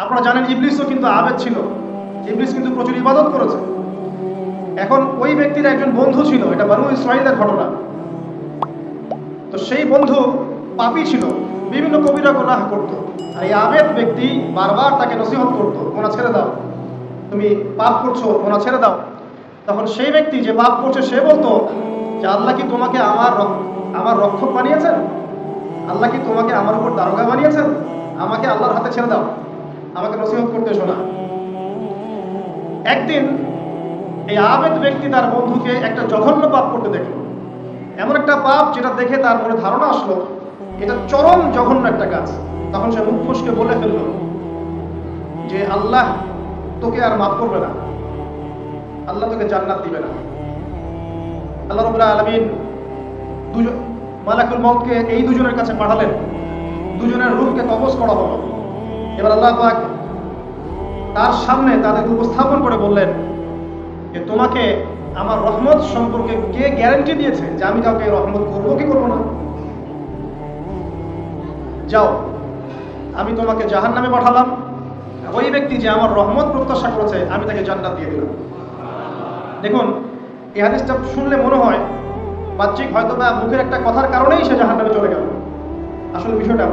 আপনারা জানেন ইবলিসও কিন্তু আবেদ ছিল, ইবলিস কিন্তু প্রচুর ইবাদত করেছে। এখন ওই ব্যক্তির একজন বন্ধু ছিল, এটা বনু ইসরাঈলের ঘটনা। তো সেই বন্ধু পাপী ছিল, বিভিন্ন কবিরা গুনাহ করত। আর এই আবেদ ব্যক্তি বারবার তাকে নসিহত করত, গোনাহ ছেড়ে দাও, তুমি পাপ করছো, গোনাহ ছেড়ে দাও। তখন সেই ব্যক্তি যে পাপ করছে সে বলতো যে আল্লাহ কি তোমাকে আমার রক্ষক বানিয়েছেন? আল্লাহ কি তোমাকে আমার উপর দারোগা বানিয়েছেন? আমাকে আল্লাহর হাতে ছেড়ে দাও, আমাকে নসিহত করতে শোনা। একদিন এই আবেদ ব্যক্তি তার বন্ধুকে একটা জঘন্য পাপ করতে দেখলো, এমন একটা পাপ যেটা দেখে তার মনে ধারণা আসলো এটা চরম জঘন্য একটা কাজ। তখন সে মুখ ফসকে বলে ফেললো যে আল্লাহ তোকে আর মাফ করবে না, আল্লাহ তোকে জান্নাত দিবে না। আল্লাহ রাব্বুল আলামিন মালাকুল মউতকে এই দুজনের কাছে পাঠালেন, দুজনের রূহকে কবজ করা হলো। এবার আল্লাহ পাক তার সামনে তাদেরকে উপস্থাপন করে বললেন যে তোমাকে আমার রহমত সম্পর্কে কে গ্যারান্টি দিয়েছে যে আমি কাউকে রহমত করবো কি করবো না? যাও, আমি তোমাকে জাহান্নামে পাঠালাম, ওই ব্যক্তি যে আমার রহমত প্রত্যাশা করেছে আমি তাকে জান্নাত দিয়ে দিলাম। দেখুন, এই হাদিসটা শুনলে মনে হয় বাহ্যিক হয়তো বা মুখের একটা কথার কারণেই সে জাহান্নামে চলে গেল। আসলে বিষয়টা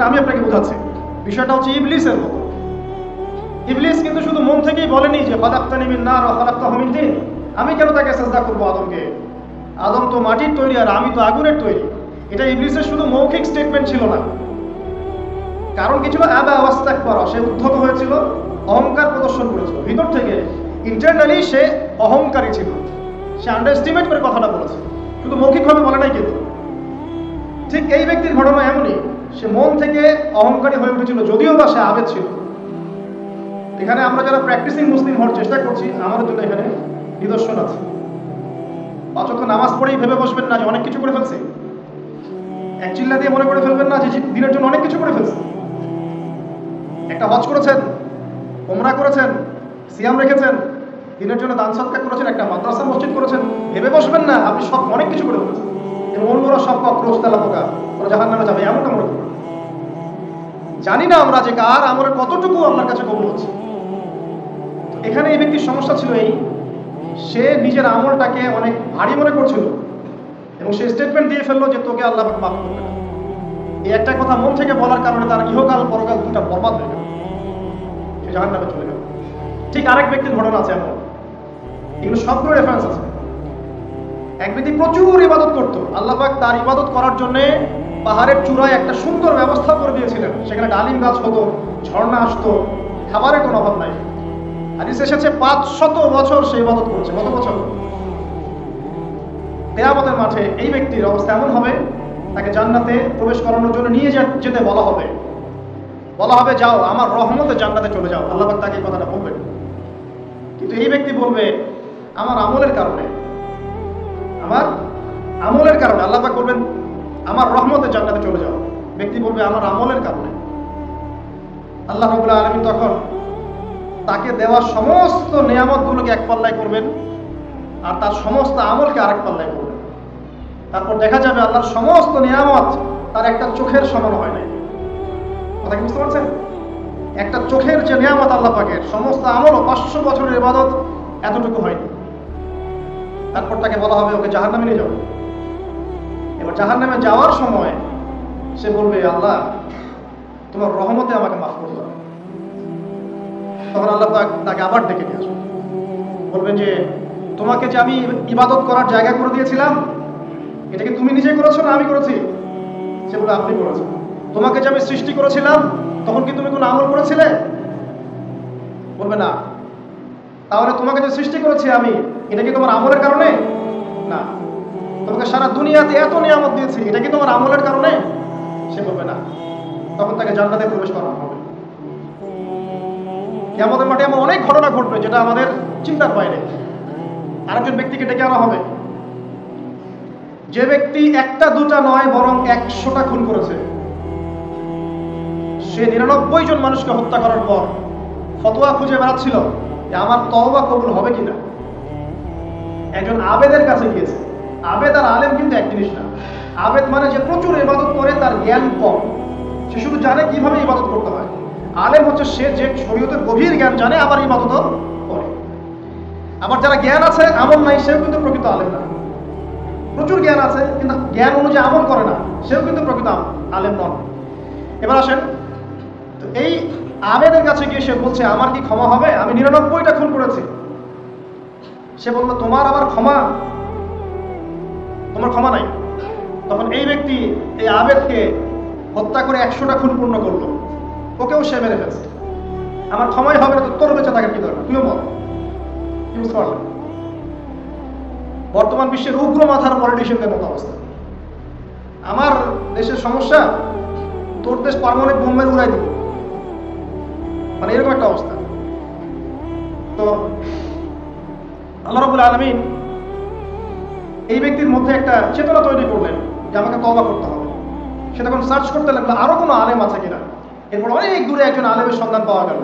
আমি আপনাকে বোঝাচ্ছি। বিষয়টা হচ্ছে ইবলিসের মতো। ইবলিস কিন্তু শুধু মন থেকেই বলেনি যে খালাকতানি মিন নার ওয়া খালাকতাহু মিন তিন, আমি কেন তাকে সিজদা করব আদমকে? আদম তো মাটির তৈরি আর আমি তো আগুনের তৈরি। এটা ইবলিসের শুধু মৌখিক স্টেটমেন্ট ছিল না, কারণ কি ছিল? আবা ওয়াস্তাকবারা, সে উদ্ধত হয়েছিল, অহংকার প্রদর্শন করেছিল। ভিতর থেকে ইন্টারনালি সে অহংকারী ছিল, সে আন্ডারএস্টিমেট করে কথাটা বলেছে, শুধু মৌখিকভাবে বলে নাই। কিন্তু ঠিক এই ব্যক্তির ঘটনা এমনই, সে মন থেকে অহংকারী হয়ে উঠেছিল, যদিও বা সে আবেদ ছিল। এখানে আমরা যারা প্র্যাকটিসিং মুসলিম হওয়ার চেষ্টা করছি, আমাদের জন্য এখানে নিদর্শন আছে। অযথ নামাজ পড়েই ভেবে বসবেন না যে অনেক কিছু করে ফেলছি, এক চিল্লা দিয়ে মনে করে ফেলবেন না যে দিনের জন্য অনেক কিছু করে ফেলছি। একটা হজ করেছেন, ওমরা করেছেন, সিয়াম রেখেছেন, দিনের জন্য দান সদকা করেছেন, একটা মাদ্রাসা মসজিদ করেছেন, ভেবে বসবেন না আপনি সব অনেক কিছু করে ফেলছেন এবং অন্যরা সব কক্রোচ তেলা পোকা, ওরা জাহান্নামে যাবে, এমনটা মনে করবেন। জানি না আমরা যে কার আমলের কতটুকু আল্লাহর কাছে কবুল হচ্ছে। এখানে এই ব্যক্তির সমস্যা ছিল এই, সে নিজের আমলটাকে অনেক ভারী মনে করছিল এবং সে স্টেটমেন্ট দিয়ে ফেললো যে তোকে আল্লাহ মাফ করবে না। এই একটা কথা মন থেকে বলার কারণে তার ইহকাল পরকাল দুটা বরবাদ হয়ে গেল, সে জাহান্নামে চলে গেল। ঠিক আরেক ব্যক্তির ঘটনা আছে এমন, এগুলো সবগুলো রেফারেন্স আছে। এক ব্যক্তি প্রচুর ইবাদত করতো, আল্লাহ পাক তার ইবাদত করার জন্য পাহাড়ের চূড়ায় একটা সুন্দর ব্যবস্থা করে দিয়েছিলেন, সেখানে ডালিম গাছ হতো, ঝর্ণা আসতো, খাবারের কোনো অভাব নাই। হাদিস এসেছে 500 বছর সে ইবাদত করেছে। কত বছর? কিয়ামতের মাঠে এই ব্যক্তির অবস্থা এমন হবে, তাকে জান্নাতে প্রবেশ করানোর জন্য নিয়ে যেতে বলা হবে যাও আমার রহমতে জান্নাতে চলে যাও। আল্লাহ পাক তাকে এই কথাটা বলবেন, কিন্তু এই ব্যক্তি বলবে আমার আমলের কারণে আল্লাহ পাক বলবেন আমার রহমতে জান্নাতে চলে যাও। ব্যক্তি বলবে আমার আমলের কারণে। আল্লাহ রাব্বুল আলামিন তখন তাকে দেওয়া সমস্ত নিয়ামতগুলোকে এক পাল্লায় করবেন আর তার সমস্ত আমলকে আরেক পাল্লায় করবেন। তারপর দেখা যাবে আল্লাহর সমস্ত নিয়ামত তার একটা চোখের সমান হয় নাই। কথা কি বুঝতে পারছেন? একটা চোখের যে নিয়ামত আল্লাহ পাকের, সমস্ত আমল 500 বছরের ইবাদত এতটুকু হয়নি। তারপর তাকে বলা হবে ওকে জাহান্নামে নিয়ে যাও। এবার জাহান্নামে যাওয়ার সময় সে বলবে আল্লাহ তোমার রহমতে আমাকে মাফ করে দাও। তখন আল্লাহ পাক তাকে আবার ডেকে নিয়ে আসবে, বলবেন যে তোমাকে যে আমি ইবাদত করার জায়গা করে দিয়েছিলাম, এটা কি তুমি নিজে করেছো না আমি করেছি? সে বলে আপনি করেছেন। তোমাকে যে আমি সৃষ্টি করেছিলাম তখন কি তুমি কোনো আমল করেছিলে? বলবে না। তাহলে তোমাকে যে সৃষ্টি করেছি আমি, এটা কি তোমার আমলের কারণে? না। তোমাকে সারা দুনিয়াতে এত নিয়ামত দিয়েছি, এটা কি তোমার আমলের কারণে? সে বলবে না। তখন তাকে জান্নাতে প্রবেশ করানো হবে। কিয়ামতের মাঠে এমন অনেক ঘটনা ঘটবে যেটা আমাদের চিন্তার বাইরে। আরেকজন ব্যক্তিকে ডেকে আনা হবে, যে ব্যক্তি একটা দুটা নয় বরং 100টা খুন করেছে। সে 99 জন মানুষকে হত্যা করার পর ফতোয়া খুঁজে বেড়াচ্ছিল যে আমার তওবা কবুল হবে কিনা। একজন আবেদের কাছে গিয়েছে। আবেদ আর আলেম কিন্তু এক জিনিস না। আবেদ মানে যে প্রচুর ইবাদত করে, তার জ্ঞান কম, সে শুধু জানে কিভাবে ইবাদত করতে হয়। আলেম হচ্ছে সে যে শরীয়তের গভীর জ্ঞান জানে, আবার ইবাদতও করে। আবার যারা জ্ঞান আছে আমল নাই, সেও কিন্তু প্রকৃত আলেম না। প্রচুর জ্ঞান আছে কিন্তু জ্ঞান অনুযায়ী আমল করে না, সেও কিন্তু প্রকৃত আলেম নন। এবার আসেন, তো এই আবেদের কাছে গিয়ে সে বলছে আমার কি ক্ষমা হবে, আমি 99টা খুন করেছি। সে বলল তোমার আবার ক্ষমা, তোমার ক্ষমা নাই। তখন এই ব্যক্তি এই আবেদকে হত্যা করে 100টা খুন পূর্ণ করলো, ওকেও সে মেরে ফেলছে। আমার ক্ষমাই হবে না তো তোর বেঁচে থাকার কি দরকার, তুইও বল। কি বুঝতে পারলেন? বর্তমান বিশ্বের উগ্র মাথার পলিটিশিয়ানদের মতো অবস্থা। আমার দেশের সমস্যা, তোর দেশ পারমাণবিক বোম্বের উড়াই দিবে, মানে এরকম একটা অবস্থা। তো আল্লাহ রাব্বুল আলামিন এই ব্যক্তির মধ্যে একটা চেতনা তৈরি করলেন যে আমাকে তওবা করতে হবে। সে তখন সার্চ করতে লাগলো আরো কোনো আলেম আছে কিনা। এরপর অনেক দূরে একজন আলেমের সন্ধান পাওয়া গেল।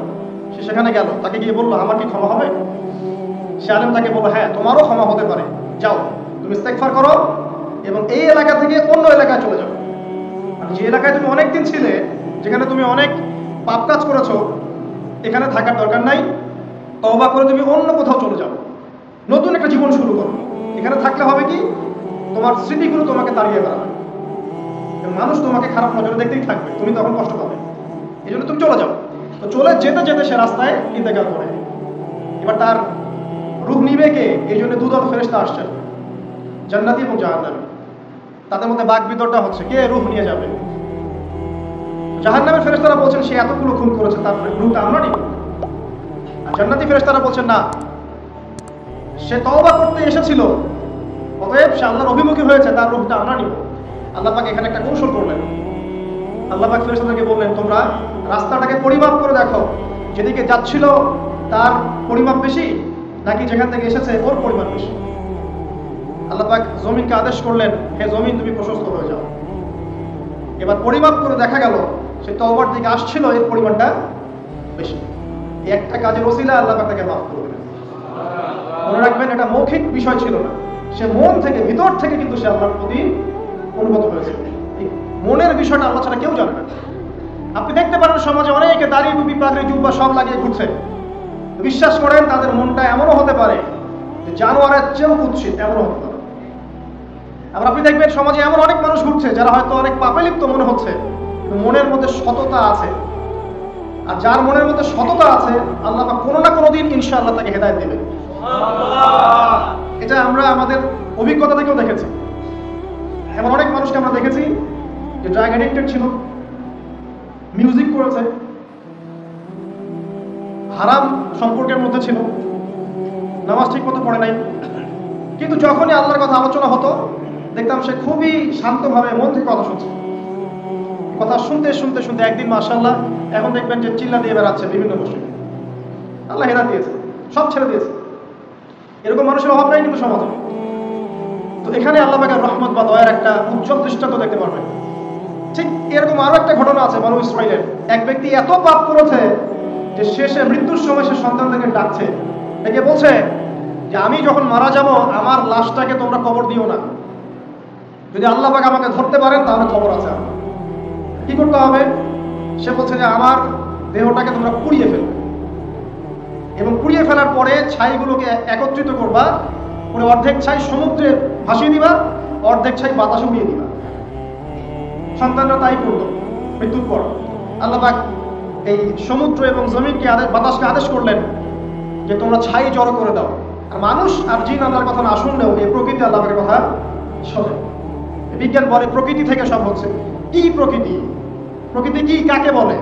সে সেখানে গেল, তাকে গিয়ে বললো আমার কি ক্ষমা হবে? সে আলেম তাকে বললো হ্যাঁ, তোমারও ক্ষমা হতে পারে, যাও তুমি ইস্তেগফার করো এবং এই এলাকা থেকে অন্য এলাকায় চলে যাও। মানে যে এলাকায় তুমি অনেকদিন ছিলে, যেখানে তুমি অনেক পাপ কাজ করেছো, এখানে থাকার দরকার নাই। তওবা করে তুমি অন্য কোথাও চলে যাও, নতুন একটা জীবন শুরু করো। এখানে থাকলে হবে কি, তোমার স্মৃতিগুলো তোমাকে তাড়িয়ে বেড়াবে, মানুষ তোমাকে খারাপ নজরে দেখতেই থাকবে, তুমি তখন কষ্ট পাবে। এই জন্য তুমি চলে যাও। তো চলে যেতে যেতে সে রাস্তায় ইন্তেকাল করে। এবার তার রূহ নিবে কে? এই জন্য দুদল ফেরেশতা আসছেন, জান্নাতি এবং জাহান্নামী। তাদের মধ্যে বাক বিতরটা হচ্ছে কে রূহ নিয়ে যাবে। জাহান্নামের ফেরেশতারা বলছেন সে এতগুলো খুন করেছে, তার রূহটা আমরা নিব। আর জান্নাতি ফেরেশতারা বলছেন না, সে তওবা করতে এসেছিল, অতএব সে আল্লাহর অভিমুখী হয়েছে, তার রূহটা আমরা নিব। আল্লাহ পাক এখানে একটা কৌশল করলেন। আল্লাহ পাক ফেরেশতাদেরকে বললেন তোমরা রাস্তাটাকে পরিমাপ করে দেখো, যেদিকে যাচ্ছিল তার পরিমাপ বেশি নাকি যেখান থেকে এসেছে ওর পরিমাপ বেশি। আল্লাহ পাক জমিনকে আদেশ করলেন হে জমিন তুমি প্রশস্ত হয়ে যাও। এবার পরিমাপ করে দেখা গেল সে তওবার দিকে আসছিল, এর পরিমাণটা বেশি। এই একটা কাজের ওসিলা আল্লাহ পাক তাকে মাফ করে দিলেন। মনে রাখবেন এটা মৌখিক বিষয় ছিল না, সে মন থেকে ভিতর থেকে কিন্তু সে আল্লাহর প্রতি অনুগত হয়েছে। মনের বিষয়টা আল্লাহ ছাড়া কেউ জানে না। আপনি দেখতে পারেন সমাজে অনেকে দাড়ি টুপি পাগড়ি জুব্বা সব লাগিয়ে ঘুরছে, বিশ্বাস করেন তাদের মনটা এমনও হতে পারে যে জানোয়ারের চেয়েও কুৎসিত, এমনও হতে পারে। আবার আপনি দেখবেন সমাজে এমন অনেক মানুষ ঘুরছে যারা হয়তো অনেক পাপে লিপ্ত মনে হচ্ছে, মনের মধ্যে সততা আছে। আর যার মনের মধ্যে সততা আছে আল্লাহ পাক কোনো না কোনো দিন ইনশাআল্লাহ তাকে হেদায়েত দেবে। এটা আমরা আমাদের অভিজ্ঞতা থেকেও দেখেছি। এমন অনেক মানুষকে আমরা দেখেছি যে ড্রাগ অ্যাডিক্টেড ছিল, মিউজিক করেছে, হারাম সম্পর্কের মধ্যে ছিল, নামাজ ঠিক মতো পড়ে নাই, কিন্তু যখনই আল্লাহর কথা আলোচনা হতো দেখতাম সে খুবই শান্তভাবে মন থেকে কথা শুনছে। কথা শুনতে শুনতে শুনতে একদিন মাশাআল্লাহ এখন দেখবেন যে চিল্লা দিয়ে বেড়াচ্ছে বিভিন্ন মসজিদে। আল্লাহ হেদায়েত দিয়েছে, সব ছেড়ে দিয়েছে। এরকম মানুষের অভাব নাই কিন্তু সমাজে। তো এখানে আল্লাহ পাকের রহমত বা দয়ার একটা উজ্জ্বল দৃষ্টান্ত দেখতে পারবেন। ঠিক এরকম আরো একটা ঘটনা আছে বনু ইসরাইলের। এক ব্যক্তি এত পাপ করেছে যে শেষে মৃত্যুর সময় সে সন্তানদেরকে ডাকছে, ডেকে বলছে যে আমি যখন মারা যাব আমার লাশটাকে তোমরা কবর দিও না, যদি আল্লাহ পাক আমাকে ধরতে পারেন তাহলে খবর আছে আমার। কি করতে হবে? সে বলছে যে আমার দেহটাকে তোমরা পুড়িয়ে ফেলবে এবং পুড়িয়ে ফেলার পরে ছাইগুলোকে একত্রিত করবা, পরে অর্ধেক ছাই সমুদ্রে ভাসিয়ে দিবা, অর্ধেক ছাই বাতাসে উড়িয়ে দিবা। সন্তানরা তাই করলো। মৃত্যুর পর আল্লাহ পাক এই সমুদ্র এবং জমিনকে বাতাসকে আদেশ করলেন যে তোমরা ছাই জড়ো করে দাও। আর মানুষ আর জিন আল্লাহর কথা না শুনলেও এই প্রকৃতি আল্লাহ পাকের কথা শোনে। বিজ্ঞান বলে প্রকৃতি থেকে সব হচ্ছে। কি প্রকৃতি? প্রকৃতি কি কাকে বলে?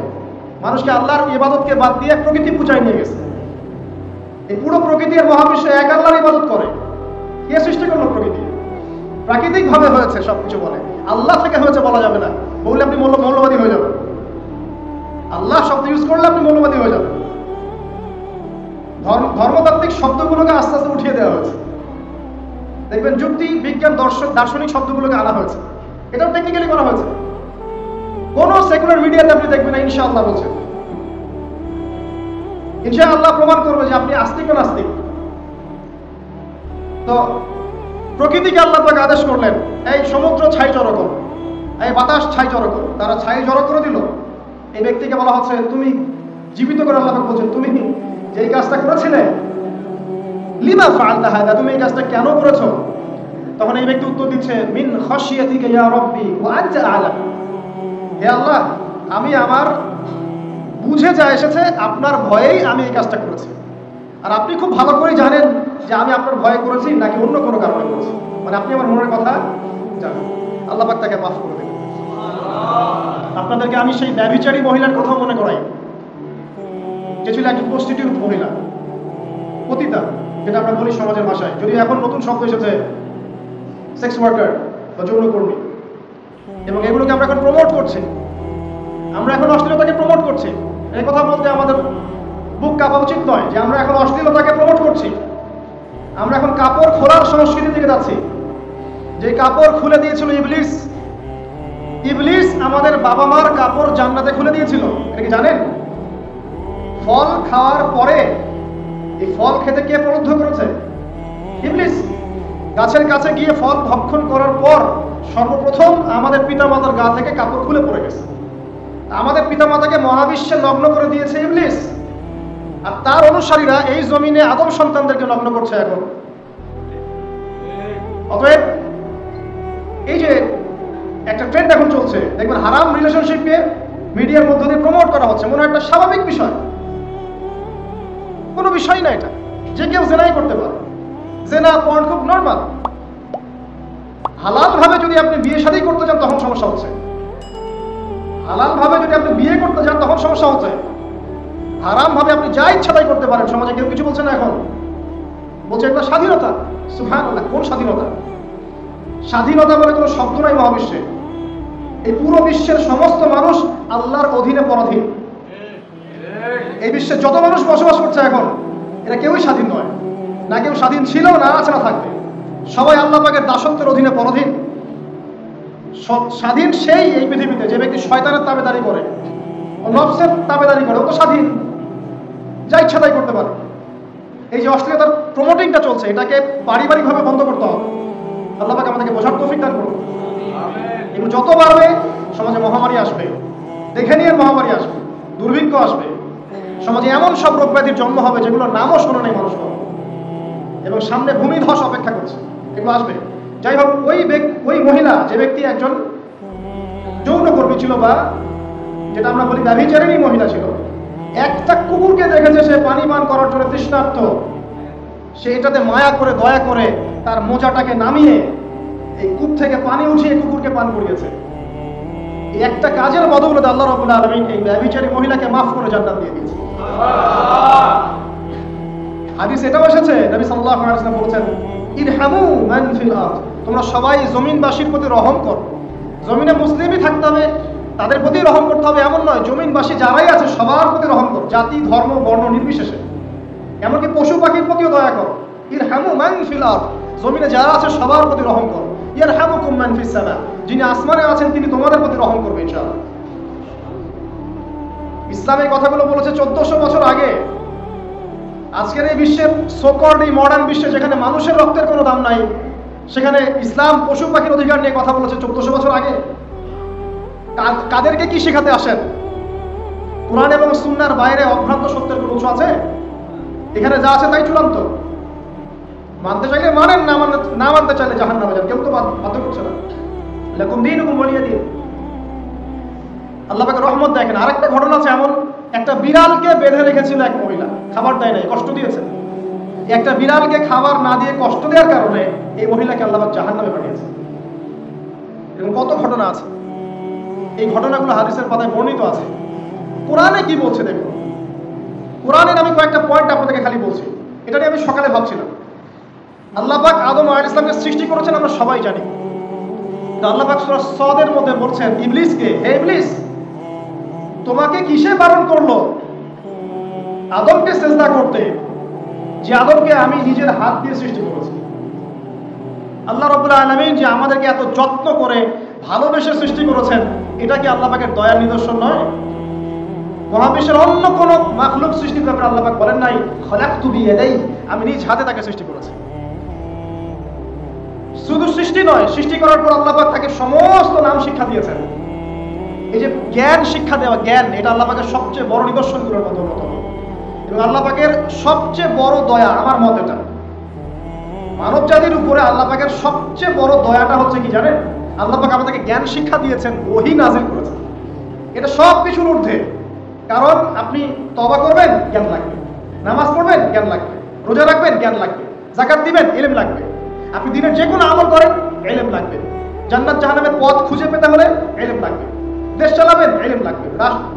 মানুষকে আল্লাহর ইবাদতকে বাদ দিয়ে প্রকৃতি পূজায় নিয়ে গেছে। এই পুরো প্রকৃতি আর মহাবিশ্ব এক আল্লাহর ইবাদত করে। কে সৃষ্টি করলো প্রকৃতি? প্রাকৃতিক ভাবে হয়েছে সবকিছু বলে, আল্লাহ থেকে হয়েছে বলা যাবে না। বললে আপনি মৌলবাদী হয়ে যাবেন। আল্লাহ শব্দ ইউজ করলে আপনি মৌলবাদী হয়ে যাবেন। ধর্মতাত্ত্বিক শব্দগুলোকে আস্তে আস্তে উঠিয়ে দেওয়া হয়েছে। দেখবেন যুক্তি বিজ্ঞান দার্শনিক শব্দগুলোকে আনা হয়েছে। এটাও টেকনিক্যালি করা হয়েছে। কোন সেকুলার মিডিয়াতে আপনি দেখবেন না ইনশাআল্লাহ বলছে। ইনশাআল্লাহ প্রমাণ করবে যে আপনি আস্তিক না নাস্তিক। তো প্রকৃতিকে আল্লাহ পাক আদেশ করলেন এই সমুদ্র ছাই জড়ো করো, এই বাতাস ছাই জড়ো করো। তারা ছাই জড়ো করে দিল। এই ব্যক্তিকে বলা হচ্ছে তুমি জীবিত করে আল্লাহ পাক বলছেন, তুমি যে এই কাজটা করেছিলে, লিমা ফাআলতা হাদা, তুমি এই কাজটা কেন করেছো? তখন এই ব্যক্তি উত্তর দিচ্ছে, মিন খাশিয়াতিকা ইয়া রাব্বি ওয়া আনতা আ'লাম। হে আল্লাহ, আমি আমার বুঝে যা এসেছে আপনার ভয়েই আমি এই কাজটা করেছি, আর আপনি খুব ভালো করেই জানেন যে আমি আপনার ভয়ে করেছি নাকি অন্য কোনো কারণে করেছি। মানে আপনি আমার মনের কথা জানেন। আল্লাহ পাক তাকে মাফ করে দেবেন। আপনাদেরকে আমি সেই ব্যভিচারী মহিলার কথা মনে করাই, যে ছিল একজন প্রস্টিটিউট মহিলা, পতিতা, যেটা আমরা বলি সমাজের ভাষায়, যদি এখন নতুন শব্দ এসেছে সেক্স ওয়ার্কার বা যৌনকর্মী, এবং এগুলোকে আমরা এখন প্রমোট করছি। আমরা এখন অশ্লীলতাকে প্রমোট করছি। এই কথা বলতে আমাদের বুক কাঁপা উচিত নয় যে আমরা এখন অশ্লীলতাকে প্রমোট করছি। আমরা এখন কাপড় খোলার সংস্কৃতি দিকে যাচ্ছি, যে কাপড় খুলে দিয়েছিল ইবলিস। ইবলিস আমাদের বাবা মার কাপড় জান্নাতে খুলে দিয়েছিল, এটা কি জানেন? ফল খাওয়ার পরে এই ফল খেতে কে প্রলুব্ধ করেছে? ইবলিস। গাছের কাছে গিয়ে ফল ভক্ষণ করার পর সর্বপ্রথম আমাদের পিতামাতার গা থেকে কাপড় খুলে পড়ে গেছে। আমাদের পিতামাতাকে মহাবিশ্বে নগ্ন করে দিয়েছে ইবলিস, আর তার অনুসারীরা এই জমিনে আদম সন্তানদেরকে নগ্ন করছে এখন। অতএব এই যে একটা ট্রেন্ড এখন চলছে, দেখবেন হারাম রিলেশনশিপকে মিডিয়ার মধ্য দিয়ে প্রমোট করা হচ্ছে, মনে হয় একটা স্বাভাবিক বিষয়, কোনো বিষয় না এটা, যে কেউ জেনাই করতে পারে, জেনা পর্ন খুব নর্মাল। হালাল ভাবে যদি আপনি বিয়ে শাদী করতে চান তখন সমস্যা হচ্ছে, হালাল ভাবে যদি আপনি বিয়ে করতে চান তখন সমস্যা হচ্ছে। হারাম ভাবে আপনি যা ইচ্ছা তাই করতে পারেন, সমাজে কেউ কিছু বলছে না। এখন বলছে এটা স্বাধীনতা। সুবহানাল্লাহ, কোন স্বাধীনতা? স্বাধীনতা বলে কোনো শব্দ নাই মহাবিশ্বে। এই পুরো বিশ্বের সমস্ত মানুষ আল্লাহর অধীনে পরাধীন। এই বিশ্বে যত মানুষ বসবাস করছে এখন, এরা কেউই স্বাধীন নয়, না কেউ স্বাধীন ছিল, না আছে, না থাকবে। সবাই আল্লাহ পাকের দাসত্বের অধীনে পরাধীন। স্বাধীন সেই এই পৃথিবীতে যে ব্যক্তি শয়তানের তাবেদারি করে, নফসের তাবেদারি করে, ও তো স্বাধীন, যা ইচ্ছা তাই করতে পারে। এই যে অশ্লীলতার প্রমোটিংটা চলছে, এটাকে পারিবারিকভাবে বন্ধ করতে হবে। আল্লাহ পাক আমাদেরকে বোঝার তৌফিক দান করুন। এগুলো যত বাড়বে সমাজে মহামারী আসবে, দেখে নিয়ে মহামারী আসবে, দুর্ভিক্ষ আসবে, সমাজে এমন সব রোগ ব্যাধির জন্ম হবে যেগুলোর নামও শোনে নাই মানুষ, এবং সামনে ভূমিধস অপেক্ষা করছে, এগুলো আসবে। যাই হোক, ওই মহিলা, যে ব্যক্তি একজন যৌনকর্মী ছিল, বা যেটা আমরা বলি ব্যভিচারিণী মহিলা ছিল, একটা কুকুরকে দেখেছে সে পানি পান করার জন্য তৃষ্ণার্ত, সে এটাতে মায়া করে দয়া করে তার মোজাটাকে নামিয়ে এই কূপ থেকে পানি উঠিয়ে কুকুরকে পান করিয়েছে। এই একটা কাজের বদৌলতে আল্লাহ রাব্বুল আলামিন এই ব্যভিচারী মহিলাকে মাফ করে জান্নাত দিয়ে দিয়েছে। হাদিস এটাও এসেছে, নবী সাল্লাল্লাহু আলাইহি ওয়াসাল্লাম বলেছেন, ইরহামু মান ফিল আরদ, তোমরা সবাই জমিনবাসীর প্রতি রহম করো। জমিনে মুসলিমই থাকতে হবে, তাদের প্রতি রহম করতে হবে এমন নয়, জমিনবাসী যারাই আছে সবার প্রতি রহম করো, জাতি ধর্ম বর্ণ নির্বিশেষে। এমনকি পশু পাখির প্রতিও দয়া করো। ইরহামু মান ফিল আরদ, জমিনে যারা আছে সবার প্রতি রহম করো। ইয়ারহামুকুম মান ফিস সামা, যিনি আসমানে আছেন তিনি তোমাদের প্রতি রহম করবেন ইনশাআল্লাহ। ইসলাম এই কথাগুলো বলেছে 1400 বছর আগে। আজকের এই বিশ্বের সোকল্ড এই মডার্ন বিশ্বে, যেখানে মানুষের রক্তের কোনো দাম নাই, সেখানে ইসলাম পশু পাখির অধিকার নিয়ে কথা বলেছে 1400 বছর আগে। কাদেরকে কি শেখাতে আসেন? কোরআন এবং সুন্নাহর বাইরে অভ্রান্ত সত্যের কোনো উৎস আছে? এখানে যা আছে তাই চূড়ান্ত। মানতে চাইলে মানেন, না মানতে চাইলে জাহান্নামে যান, কেউ তো বাধ্য করছে না। লাকুম দীনুকুম ওয়ালিয়া দীন। আল্লাহ পাকের রহমত দেখেন। আরেকটা ঘটনা আছে এমন, একটা বিড়ালকে বেঁধে রেখেছিল এক মহিলা, খাবার দেয় নাই, কষ্ট দিয়েছে। একটা বিড়ালকে খাবার না দিয়ে কষ্ট দেওয়ার কারণে এই মহিলাকে আল্লাহ পাক জাহান্নামে পাঠিয়েছে। এরকম কত ঘটনা আছে। এই ঘটনাগুলো হাদিসের পাতায় বর্ণিত আছে। কোরআনে কি বলছে দেখুন। কোরআনের আমি কয়েকটা পয়েন্ট আপনাদেরকে খালি বলছি, এটা নিয়ে আমি সকালে ভাবছিলাম। আল্লাহ পাক আদম আলাইহিস সালামকে সৃষ্টি করেছেন আমরা সবাই জানি। তো আল্লাহ পাক সূরা সদের মধ্যে বলছেন ইবলিসকে, হে ইবলিস, তোমাকে কিসে বারণ করলো আদমকে সিজদা করতে, যে আদমকে আমি নিজের হাত দিয়ে সৃষ্টি করেছি। আল্লাহ রাব্বুল আলামিন যে আমাদেরকে এত যত্ন করে ভালোবেসে সৃষ্টি করেছেন, এটা কি আল্লাহ পাকের দয়ার নিদর্শন নয়? মহাবিশ্বের অন্য কোন মাখলুক সৃষ্টির ব্যাপারে আল্লাহ পাক বলেন নাই খলাকতু বিয়াদাই, আমি নিজ হাতে তাকে সৃষ্টি করেছি। শুধু সৃষ্টি নয়, সৃষ্টি করার পর আল্লাহ পাক তাকে সমস্ত নাম শিক্ষা দিয়েছেন। এই যে জ্ঞান শিক্ষা দেওয়া, জ্ঞান এটা আল্লাহ পাকের সবচেয়ে বড় নিদর্শনগুলোর মধ্যে অন্যতম। এবং আল্লাহ পাকের সবচেয়ে বড় দয়া, আমার মত এটা, মানব জাতির উপরে আল্লাহ পাকের সবচেয়ে বড় দয়াটা হচ্ছে কি জানেন? আল্লাহ পাক আমাদেরকে জ্ঞান শিক্ষা দিয়েছেন, ওহী নাযিল করেছেন। এটা সব কিছুর ঊর্ধ্বে। কারণ আপনি তওবা করবেন, জ্ঞান লাগবে। নামাজ পড়বেন, জ্ঞান লাগবে। রোজা রাখবেন, জ্ঞান লাগবে। যাকাত দিবেন, ইলম লাগবে। আপনি দিনের যে কোনো আমল করেন, ইলম লাগবে। জান্নাত জাহান্নামের পথ খুঁজে পেতে হলে ইলম লাগবে। দেশ চালাবেন, ইলম লাগবে।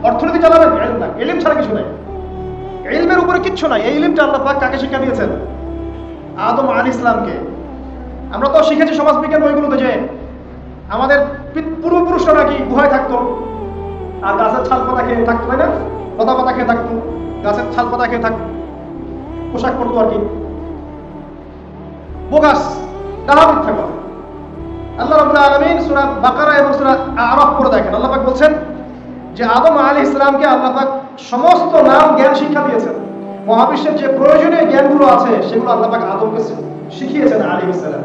অর্থনীতি চালাবেন, ইলম লাগবে। ইলম ছাড়া কিছু নাই, ইলমের উপরে কিচ্ছু নাই। এই ইলমটা আল্লাহ পাক কাকে শিক্ষা দিয়েছেন? আদম আলাইহিস সালামকে। আমরা তো শিখেছি সমাজবিজ্ঞান বইগুলোতে যে আমাদের পূর্বপুরুষরা নাকি গুহায় থাকতো আর গাছের ছাল পাতা খেয়ে থাকতো, তাই না? লতা পাতা খেয়ে থাকতো, গাছের ছাল পাতা খেয়ে থাকতো, পোশাক পরতো আর কি। বোগাস, ডাহা মিথ্যা কথা। আল্লাহ রাব্বুল আলামিন সূরা বাকারা এবং সূরা আরাফ পড়ে দেখেন, আল্লাহ পাক বলছেন যে আদম আলাইহিস সালামকে আল্লাহ পাক সমস্ত নাম জ্ঞান শিক্ষা দিয়েছেন। মহাবিশ্বের যে প্রয়োজনীয় জ্ঞানগুলো আছে সেগুলো আল্লাহ পাক আদমকে শিখিয়েছেন আলাইহিস সালাম।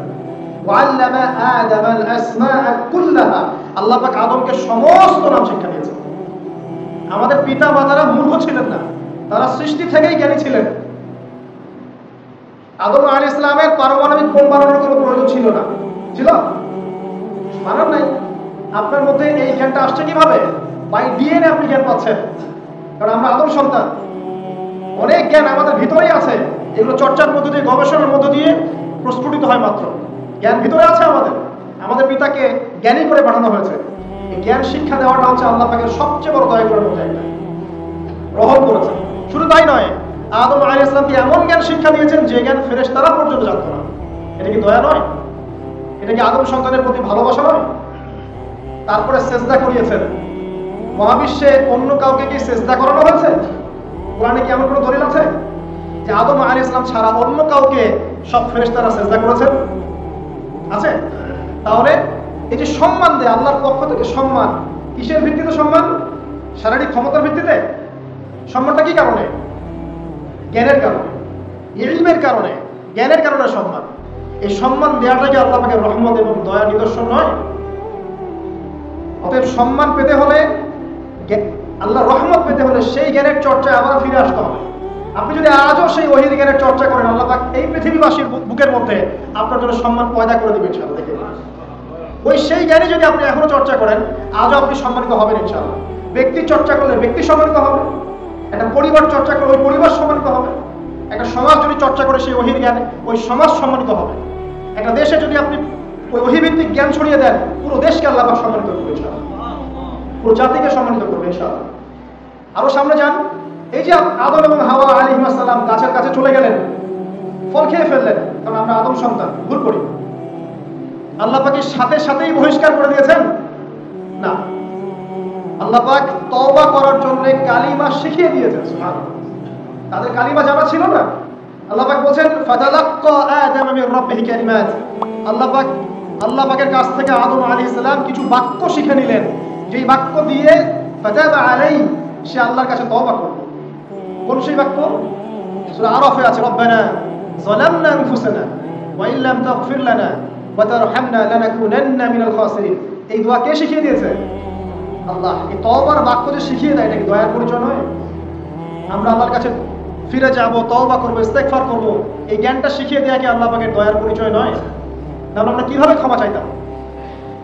ওয়াল্লামা আদামাল আসমাআ কুল্লাহা, আল্লাহ পাক আদমকে সমস্ত নাম শিক্ষা দিয়েছেন। আমাদের পিতা মাতারা মূর্খ ছিলেন না, তারা সৃষ্টি থেকেই জ্ঞানী ছিলেন। আদম আলাইহিস সালামের পারমাণবিক বোম বানানোর কোনো প্রয়োজন ছিল না, ছিল? বানান নাই। আপনার মধ্যে এই জ্ঞানটা আসছে কিভাবে? বাই ডিএনএ আপনি জ্ঞান পাচ্ছেন, কারণ আমরা আদম সন্তান। অনেক জ্ঞান আমাদের ভিতরেই আছে, এগুলো চর্চার মধ্য দিয়ে, গবেষণার মধ্য দিয়ে প্রস্ফুটিত হয় মাত্র। জ্ঞান ভিতরে আছে আমাদের, আমাদের পিতাকে জ্ঞানী করে পাঠানো হয়েছে। এই জ্ঞান শিক্ষা দেওয়াটা হচ্ছে আল্লাহ পাকের সবচেয়ে বড় দয়া করার মধ্যে একটা, রহম করেছেন। শুধু তাই নয়, আদম আলাইহিস সালামকে এমন জ্ঞান শিক্ষা দিয়েছেন যে জ্ঞান ফেরেশতারা পর্যন্ত জানতো না। এটা কি দয়া নয়? এটা কি আদম সন্তানের প্রতি ভালোবাসা নয়? তারপরে সেজদা করিয়েছেন। মহাবিশ্বে অন্য কাউকে কি সেজদা করানো হয়েছে? কোরআনে কি এমন কোনো দলিল আছে যে আদম আলাইহিস সালাম ছাড়া অন্য কাউকে সব ফেরেশতারা সেজদা করেছেন? আছে? তাহলে এই যে সম্মান দেয় আল্লাহর পক্ষ থেকে, সম্মান কিসের ভিত্তিতে? সম্মান শারীরিক ক্ষমতার ভিত্তিতে? সম্মানটা কি কারণে? জ্ঞানের কারণে, ইলমের কারণে, জ্ঞানের কারণে সম্মান। এই সম্মান দেওয়াটা কি আল্লাহ পাকের রহমত এবং দয়ার নিদর্শন নয়? অতএব সম্মান পেতে হলে, আল্লাহর রহমত পেতে হলে সেই জ্ঞানের চর্চায় আবার ফিরে আসতে হবে। আপনি যদি আজও সেই ওহীর জ্ঞানের চর্চা করেন, আল্লাহ পাক এই পৃথিবীবাসীর বুকের মধ্যে আপনার জন্য সম্মান পয়দা করে দিবেন ইনশাআল্লাহ। দেখে ওই সেই জ্ঞানে যদি আপনি এখনো চর্চা করেন, আজও আপনি সম্মানিত হবেন ইনশাআল্লাহ। ব্যক্তি চর্চা করলে ব্যক্তি সম্মানিত হবে, একটা পরিবার চর্চা করলে ওই পরিবার সম্মানিত হবে, একটা সমাজ যদি চর্চা করে সেই ওহীর জ্ঞানে, ওই সমাজ সম্মানিত হবে। একটা দেশে যদি আপনি ওই ওহীভিত্তিক জ্ঞান ছড়িয়ে দেন, পুরো দেশকে আল্লাহ পাক সম্মানিত করবে ইনশাআল্লাহ, পুরো জাতিকে সম্মানিত করবে ইনশাআল্লাহ। আরো সামনে যান, এই যে আদম এবং হাওয়া আলাইহিস সালাম গাছের কাছে চলে গেলেন, ফল খেয়ে ফেললেন, কারণ আমরা আদম সন্তান, ভুল করি। আল্লাহ পাক সাথে সাথেই বহিষ্কার করে দিয়েছেন? না, আল্লাহ পাক তওবা করার জন্য কালিমা শিখিয়ে দিয়েছেন। সুবহানাল্লাহ, তাদের কালিমা জানা ছিল না। আল্লাহ পাক বলেন ফাতালাক্কা আদাম মির রাব্বিহি কালিমাত, আল্লাহ পাকের কাছ থেকে আদম আলাইহিস সালাম কিছু বাক্য শিখে নিলেন, যেই বাক্য দিয়ে ফাতাবা আলাইহি, সে আল্লাহর কাছে তওবা করল। কোন সেই বাক্য? সূরা আরাফে আছে, রব্বানা যালামনা আনফুসানা ওয়া ইল্লাম তাগফির লানা ওয়া তারহামনা লানাকুনান্না মিনাল খাসিরিন। এই দোয়া কে শিখিয়ে দিয়েছে? আল্লাহ। এই তওবার বাক্য যে শিখিয়ে দেয়, এটা কি দয়ার পরিচয় নয়? আমরা আল্লাহর কাছে ফিরে যাব, তওবা করব, ইস্তেগফার করব, এই জ্ঞানটা শিখিয়ে দেয়া কি আল্লাহ পাকের দয়ার পরিচয় নয়? তাহলে আমরা কিভাবে ক্ষমা চাইতাম?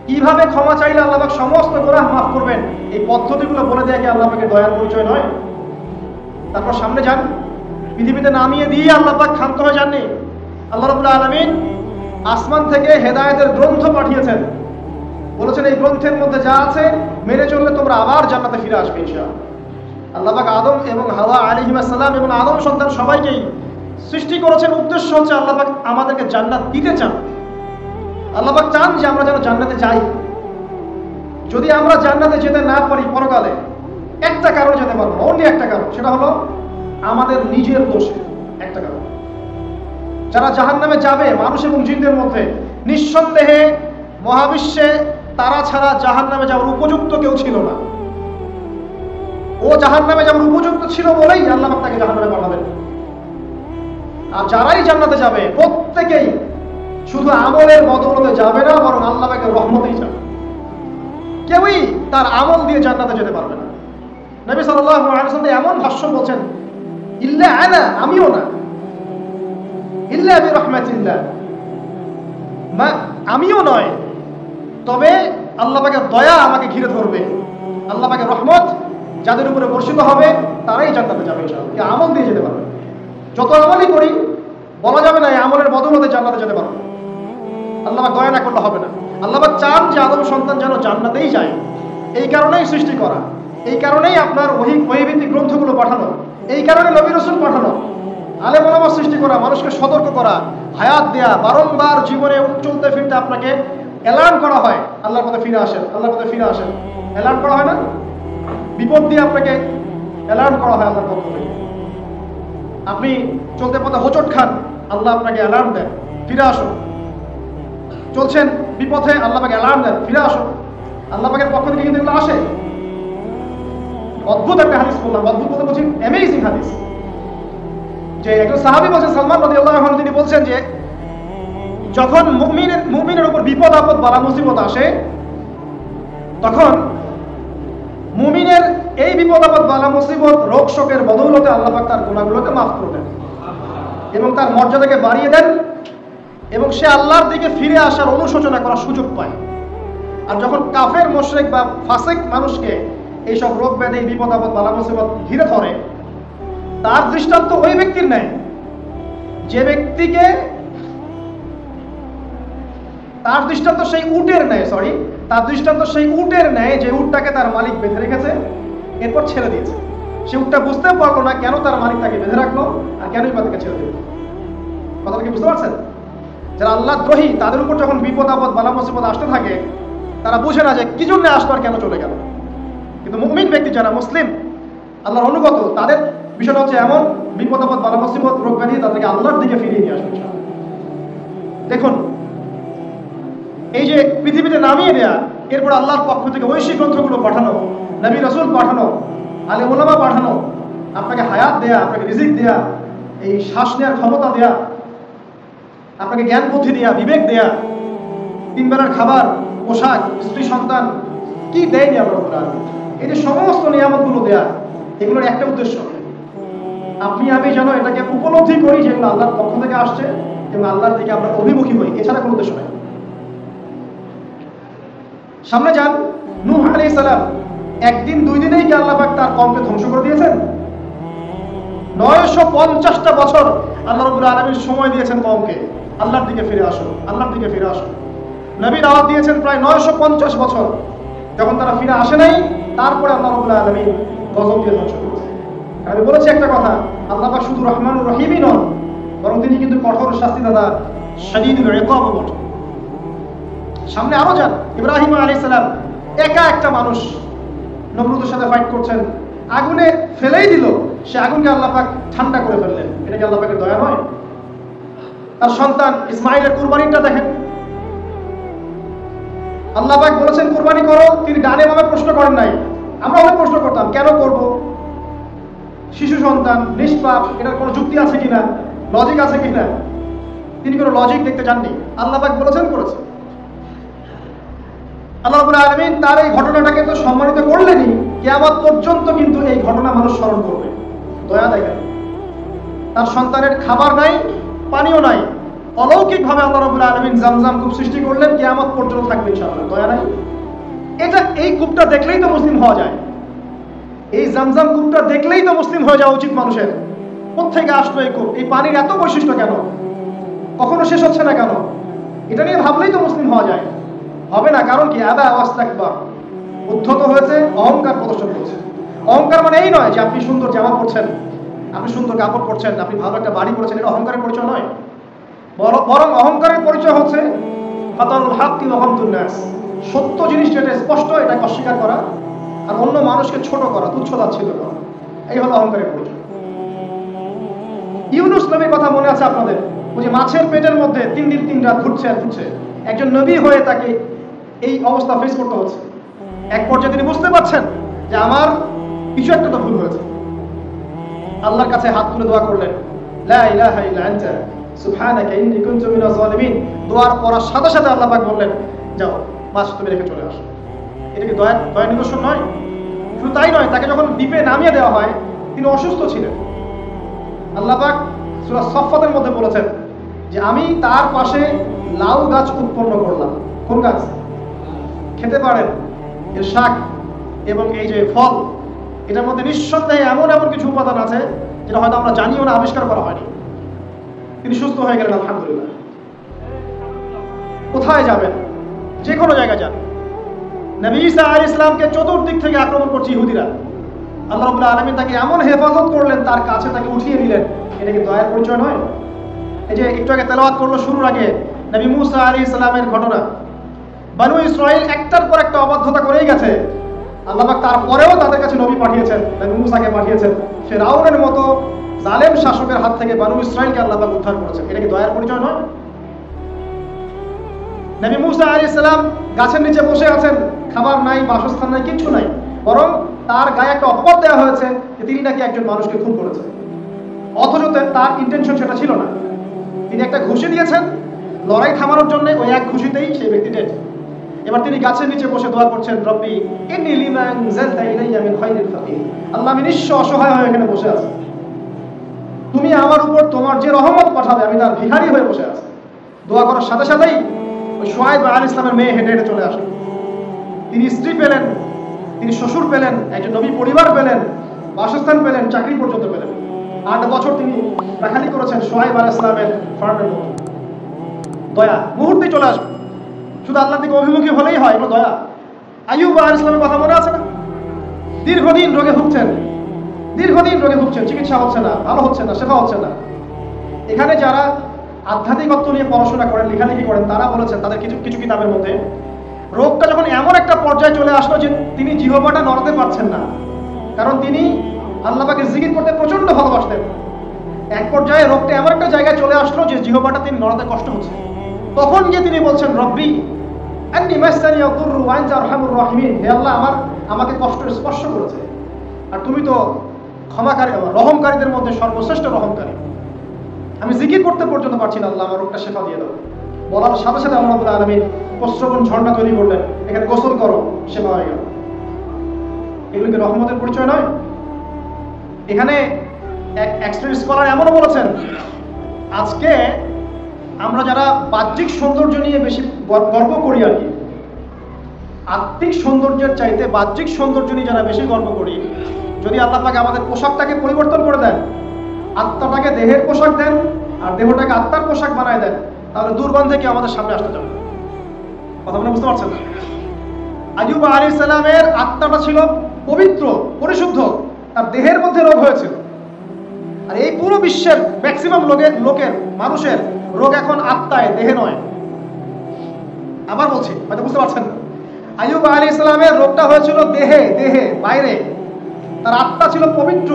কিভাবে ক্ষমা চাইলে আল্লাহ পাক সমস্ত গুনাহ মাফ করবেন, এই পদ্ধতিগুলো বলে দেয়া কি আল্লাহ পাকের দয়ার পরিচয় নয়? তারপর সামনে যান, পৃথিবীতে নামিয়ে দিয়ে আল্লাহ পাক ক্ষান্ত হয়ে যাননি। আল্লাহ রাব্বুল আলামিন আসমান থেকে হেদায়েতের গ্রন্থ পাঠিয়েছেন, বলেছেন এই গ্রন্থের মধ্যে যা আছে মেনে চললে তোমরা আবার জান্নাতে ফিরে আসবে ইনশাআল্লাহ। আল্লাহ পাক আদম এবং হাওয়া আলাইহিস সালাম এবং আদম সন্তান সবাইকেই সৃষ্টি করেছেন, উদ্দেশ্য হচ্ছে আল্লাহ পাক আমাদেরকে জান্নাত দিতে চান। আল্লাহ পাক চান যে আমরা যেন জান্নাতে যাই। যদি আমরা জান্নাতে যেতে না পারি পরকালে, একটা কারণ যেতে পারবো না, অনলি একটা কারণ, সেটা হলো আমাদের নিজের দোষে। একটা কারণ, যারা জাহান্নামে যাবে মানুষ এবং জিনদের মধ্যে, নিঃসন্দেহে মহাবিশ্বে তারা ছাড়া জাহান্নামে যাওয়ার উপযুক্ত কেউ ছিল না। ও জাহান্নামে যাওয়ার উপযুক্ত ছিল বলেই আল্লাহ পাক তাকে জাহান্নামে পাঠাবেন। আর যারাই জান্নাতে যাবে প্রত্যেকেই শুধু আমলের বদৌলতে যাবে না, বরং আল্লাহ পাকের রহমতেই যাবে। কেউই তার আমল দিয়ে জান্নাতে যেতে পারবে না। নবী সাল্লাল্লাহু আলাইহি ওয়াসাল্লাম এমন ভাষ্য বলছেন, ইল্লা আনা, আমিও না, ইল্লা বিরহমাতিল্লাহ, আমিও নয়, তবে আল্লাহ পাকের দয়া আমাকে ঘিরে ধরবে, আল্লাহ পাকের রহমত যাদের উপরে বর্ষিত হবে তারাই জান্নাতে যাবে ইনশাআল্লাহ। কে আমল দিয়ে যেতে পারবে। যত আমলই করি বলা যাবে না এই আমলের বদৌলতে জান্নাতে যেতে পারবে। আল্লাহ পাক দয়া না করলে হবে না। আল্লাহ পাক চান যে আদম সন্তান যেন জান্নাতেই যায়। এই কারণেই সৃষ্টি করা, এই কারণেই আপনার ওহীভিত্তিক গ্রন্থগুলো পাঠানো, এই কারণে নবী রাসূল পাঠানো, আলেম ওলামা সৃষ্টি করা, মানুষকে সতর্ক করা, হায়াত দেয়া, বারংবার জীবনে চলতে ফিরতে আপনাকে অ্যালার্ম করা হয় আল্লাহর পথে ফিরে আসেন, আল্লাহর পথে ফিরে আসেন। অ্যালার্ম করা হয় না? বিপদ দিয়ে আপনাকে অ্যালার্ম করা হয় আল্লাহর পক্ষ থেকে। আপনি চলতে পথে হোঁচট খান, আল্লাহ আপনাকে অ্যালার্ম দেন, ফিরে আসো। চলছেন বিপথে, আল্লাহ পাকে অ্যালার্ম দেন, ফিরে আসো। আল্লাহ পাকের পক্ষ থেকে কিন্তু এগুলো আসে। অদ্ভুত একটা হাদিস বললাম, অদ্ভুত বলতে বলছি অ্যামেজিং হাদিস, যে একজন সাহাবী বলছেন, সালমান রাদিয়াল্লাহু আনহু, তিনি বলছেন যে যখন মুমিনের উপর বিপদ আপদ বালা মুসিবত আসে, তখন মুমিনের এই বিপদ আপদ বালা মুসিবত রোগ শোকের বদৌলতে আল্লাহ পাক তার গুনাহগুলোকে মাফ করে দেন এবং তার মর্যাদাকে বাড়িয়ে দেন এবং সে আল্লাহর দিকে ফিরে আসার অনুশোচনা করার সুযোগ পায়। আর যখন কাফের মুশরিক বা ফাসিক মানুষকে এইসব রোগ ব্যাধি বিপদ আপদ বালা মুসিবত ঘিরে ধরে, তার দৃষ্টান্ত ওই ব্যক্তির নেয় যে ব্যক্তিকে, তার দৃষ্টান্ত সেই উটের নেয়, তার দৃষ্টান্ত সেই উটের নেয় যে উটটাকে তার মালিক বেঁধে রেখেছে, এরপর ছেড়ে দিয়েছে। সে উটটা বুঝতে পারলো না কেন তার মালিক তাকে বেঁধে রাখলো আর কেনই বা তাকে ছেড়ে দিল। কথাটা কি বুঝতে পারছেন? যারা আল্লাহ দ্রোহী, তাদের উপর যখন বিপদ আপদ বালা মুসিবত আসতে থাকে, তারা বুঝে না যে কি জন্য আসলো আর কেন চলে গেল। কিন্তু মুমিন ব্যক্তি যারা মুসলিম, আল্লাহর অনুগত, তাদের বিষয়টা হচ্ছে এমন, বিপদ আপদ বালা মুসিবত রোগ ব্যাধি তাদেরকে আল্লাহর দিকে ফিরিয়ে নিয়ে আসবে। দেখুন, এই যে পৃথিবীতে নামিয়ে দেয়া, এরপর আল্লাহর পক্ষ থেকে ঐশী গ্রন্থগুলো পাঠানো, নবী রাসূল পাঠানো, আলেম ওলামা পাঠানো, আপনাকে হায়াত দেয়া, আপনাকে রিজিক দেয়া, এই শ্বাস নেওয়ার ক্ষমতা দেয়া, আপনাকে জ্ঞান বুদ্ধি দেয়া, বিবেক দেয়া, তিন বেলার খাবার, পোশাক, স্ত্রী সন্তান, কি দেয়নি আল্লাহ। এই যে সমস্ত নিয়ামতগুলো দেয়া, এগুলোর একটা উদ্দেশ্য, আপনি আমি যেন এটাকে উপলব্ধি করি যেগুলো আল্লাহর পক্ষ থেকে আসছে এবং আল্লাহর দিকে আমরা অভিমুখী হই, এছাড়া কোনো উদ্দেশ্য নাই। সামনে যান, নূহ আলাইহিস সালাম, একদিন দুই দিনেই কি আল্লাহ পাক তার কওমকে ধ্বংস করে দিয়েছেন? 950টা বছর আল্লাহ রাব্বুল আলামিন সময় দিয়েছেন কওমকে, আল্লাহর দিকে ফিরে আসো, আল্লাহর দিকে ফিরে আসো। নবী দাওয়াত দিয়েছেন প্রায় 950 বছর। যখন তারা ফিরে আসে নাই, তারপরে আল্লাহ রাব্বুল আলামিন গজব দিয়ে ধ্বংস করেছেন। আমি বলেছি একটা কথা, আল্লাহ পাক শুধু রহমানুর রহিমই নন, বরং তিনি কিন্তু কঠোর শাস্তিদাতা, শাদীদুল ইকাবও বটে। সামনে আরো যান, ইব্রাহিম আলাইহিস সালাম, একা একটা মানুষ নমরুদের সাথে ফাইট করছেন, আগুনে ফেলেই দিল, সে আগুনকে আল্লাহ পাক ঠান্ডা করে ফেললেন। এটা কি আল্লাহ পাকের দয়া নয়? তার সন্তান ইসমাইলের কুরবানিটা দেখেন, আল্লাহ পাক বলেছেন কুরবানি করো, তিনি ডানে বামে প্রশ্ন করেন নাই। আমরা অনেক প্রশ্ন করতাম, কেন করব? শিশু সন্তান, নিষ্পাপ, এটার কোনো যুক্তি আছে কিনা, লজিক আছে কিনা? তিনি কোনো লজিক দেখতে যাননি, আল্লাহ পাক বলেছেন করেছে। আল্লাহ রাব্বুল আলামিন তার এই ঘটনাটাকে তো সম্মানিত করলেনই, কিয়ামত পর্যন্ত কিন্তু এই ঘটনা মানুষ স্মরণ করবে। দয়া দেখেন, তার সন্তানের খাবার নাই, পানিও নাই, অলৌকিকভাবে আল্লাহ রাব্বুল আলামিন জামজাম কূপ সৃষ্টি করলেন, কিয়ামত পর্যন্ত থাকবে ইনশাআল্লাহ। দয়া নাই? এই কূপটা দেখলেই তো মুসলিম হওয়া যায়, এই জামজাম কূপটা দেখলেই তো মুসলিম হয়ে যাওয়া উচিত মানুষের। কোত্থেকে আসলো এই কূপ? এই পানির এত বৈশিষ্ট্য কেন? কখনো শেষ হচ্ছে না কেন? এটা নিয়ে ভাবলেই তো মুসলিম হওয়া যায়। হবে না, কারণ কি? আবা ওয়াস্তাকবার, উদ্ধত হয়েছে, অহংকার প্রদর্শন করেছে। অহংকার মানে এই নয় যে আপনি সুন্দর জামা পরছেন, আপনি সুন্দর কাপড় পরছেন, আপনি ভালো একটা বাড়ি পরছেন, এটা অহংকারের পরিচয় নয়। বরং অহংকারের পরিচয় হচ্ছে ফাতানুল হাক্কি ওয়া গামতুন নাস, সত্য জিনিস যেটা স্পষ্ট এটাকে অস্বীকার করা আর অন্য মানুষকে ছোট করা, তুচ্ছ তাচ্ছিল্য করা, এই হলো অহংকারের পরিচয়। ইউনুস নবীর কথা মনে আছে আপনাদের? ওই যে মাছের পেটের মধ্যে 3 দিন 3 রাত ঘুরছে আর ঘুরছে, একজন নবী হয়ে তাকে এই অবস্থা ফেস করতে হচ্ছে। এক পর্যায়ে তিনি বুঝতে পারছেন যে আমার কিছু একটা তো ভুল হয়েছে। আল্লাহর কাছে হাত তুলে দোয়া করলেন, লা ইলাহা ইল্লা আনতা সুবহানাকা ইন্নী কুনতু মিনাজ জালিমিন। দোয়ার পড়ার সাথে সাথে আল্লাহ পাক বললেন, যাও মাছ তুমি রেখে চলে আসো। এটা কি দয়া নিদর্শন নয়? শুধু তাই নয়, তাকে যখন দ্বীপে নামিয়ে দেওয়া হয় তিনি অসুস্থ ছিলেন। আল্লাহ পাক সূরা সফফাতের মধ্যে বলেছেন যে আমি তার পাশে লাউ গাছ উৎপন্ন করলাম। কোন গাছ? খেতে পারেন এর শাক এবং এই যে ফল, এটার মধ্যে নিঃসন্দেহে এমন এমন কিছু উপাদান আছে যেটা হয়তো আমরা জানিও না, আবিষ্কার করা হয়নি। তিনি সুস্থ হয়ে গেলেন আলহামদুলিল্লাহ। কোথায় যাবেন? যে কোনো জায়গায় যান। নবী ঈসা আলাইহিস সালামকে চতুর্দিক থেকে আক্রমণ করছে ইহুদিরা। আল্লাহ রাব্বুল আলামিন তাকে এমন হেফাজত করলেন, তার কাছে তাকে উঠিয়ে নিলেন। এটা কি দয়ার পরিচয় নয়? এই যে একটু আগে তেলাওয়াত করলো শুরুর আগে নবী মুসা আলাইহিস সালামের ঘটনা। বনু ইসরাইল একটার পর একটা অবাধ্যতা করেই গেছে। আল্লাহ পাক তারপরেও তাদের কাছে নবী পাঠিয়েছেন, নবী মুসাকে পাঠিয়েছেন। ফিরআউনের মতো জালেম শাসকের হাত থেকে বনু ইসরাইলকে আল্লাহ পাক উদ্ধার করেছেন। এটা কি দয়ার পরিচয় নয়? নবী মুসা আলাইহিস সালাম গাছের নিচে বসে আছেন, খাবার নাই, বাসস্থান নাই, কিচ্ছু নাই, বরং তার গায়ে একটা অপবাদ দেওয়া হয়েছে যে তিনি নাকি একজন মানুষকে খুন করেছেন। অথচ তার ইন্টেনশন সেটা ছিল না। তিনি একটা ঘুষি দিয়েছেন লড়াই থামানোর জন্য, ওই এক ঘুষিতেই সেই ব্যক্তি ডেড। এবার তিনি গাছের নিচে বসে দোয়া করছেন, রব্বি ইন্নী লিমা আনজালতা ইলাইয়া মিন খায়রিন ফাকির। আল্লাহ, আমি নিঃস্ব অসহায় হয়ে এখানে বসে আছি, তুমি আমার উপর তোমার যে রহমত পাঠাবে আমি তার ভিখারি হয়ে বসে আছি। দোয়া করার সাথে সাথেই ওই শুআয়ব আলাইহিস সালামের মেয়ে হেঁটে হেঁটে চলে আসে। তিনি স্ত্রী পেলেন, তিনি শ্বশুর পেলেন, একজন নবী পরিবার পেলেন, বাসস্থান পেলেন, চাকরি পর্যন্ত পেলেন। 8 বছর তিনি রাখালি করেছেন শুআয়ব আলাইহিস সালামের ফার্মের মধ্যে। দয়া মুহূর্তেই চলে আসবে, শুধু আল্লাহর দিকে অভিমুখী হলেই হয়, এগুলো দয়া। আইয়ুব আলাইহিস সালামের কথা মনে আছে না? দীর্ঘদিন রোগে ভুগছেন, চিকিৎসা হচ্ছে না, ভালো হচ্ছে না, সেবা হচ্ছে না। এখানে যারা আধ্যাত্মিকত্ব নিয়ে পড়াশোনা করেন, লেখালেখি করেন, তারা বলেছেন তাদের কিছু কিতাবের মধ্যে, রোগটা যখন এমন একটা পর্যায়ে চলে আসলো যে তিনি জিহ্বাটা নড়াতে পারছেন না, কারণ তিনি আল্লাহ পাকের জিকির করতে প্রচন্ড ভালোবাসতেন। এক পর্যায়ে রোগটা এমন একটা জায়গায় চলে আসলো যে জিহ্বাটা তিনি নড়াতে কষ্ট হচ্ছে। তখন গিয়ে তিনি বলছেন, রব্বি আন্নী মাসসানিয়া দুররু ওয়া আনতা আরহামুর রাহিমিন। হে আল্লাহ, আমাকে কষ্ট স্পর্শ করেছে, আর তুমি তো ক্ষমাকারী, রহমকারীদের মধ্যে সর্বশ্রেষ্ঠ রহমকারী। আমি জিকির করতে পর্যন্ত পারছি না, আল্লাহ আমার রোগটা শেফা দিয়ে দাও। বলার সাথে সাথে আল্লাহ রাব্বুল আলামিন প্রশ্রবণ ঝর্ণা তৈরি করলেন, এখানে গোসল করো, শেফা হয়ে গেল। এগুলো কি রহমতের পরিচয় নয়? এখানে এক এক্সট্রিম স্কলার এমনও বলেছেন, আজকে আমরা যারা বাহ্যিক সৌন্দর্য নিয়ে বেশি গর্ব করি আর কি, আত্মিক সৌন্দর্যের চাইতে বাহ্যিক সৌন্দর্য নিয়ে যারা বেশি গর্ব করি, যদি আল্লাহ পাক আমাদের পোশাকটাকে পরিবর্তন করে দেন, আত্মাটাকে দেহের পোশাক দেন আর দেহটাকে আত্মার পোশাক বানায় দেন, তাহলে দুর্গন্ধে কি আমাদের সামনে আসতে যাবে? কথা বলে বুঝতে পারছেন না? আইয়ুব আলাইহিস সালামের আত্মাটা ছিল পবিত্র, পরিশুদ্ধ, তার দেহের মধ্যে রোগ হয়েছিল। আর এই পুরো বিশ্বের ম্যাক্সিমাম মানুষের রোগ এখন আত্মায়, দেহে নয়। আবার বলছি, হয়তো বুঝতে পারছেন না। আইয়ুব আলাইহিস সালামের রোগটা হয়েছিল দেহে, বাইরে। তার আত্মা ছিল পবিত্র,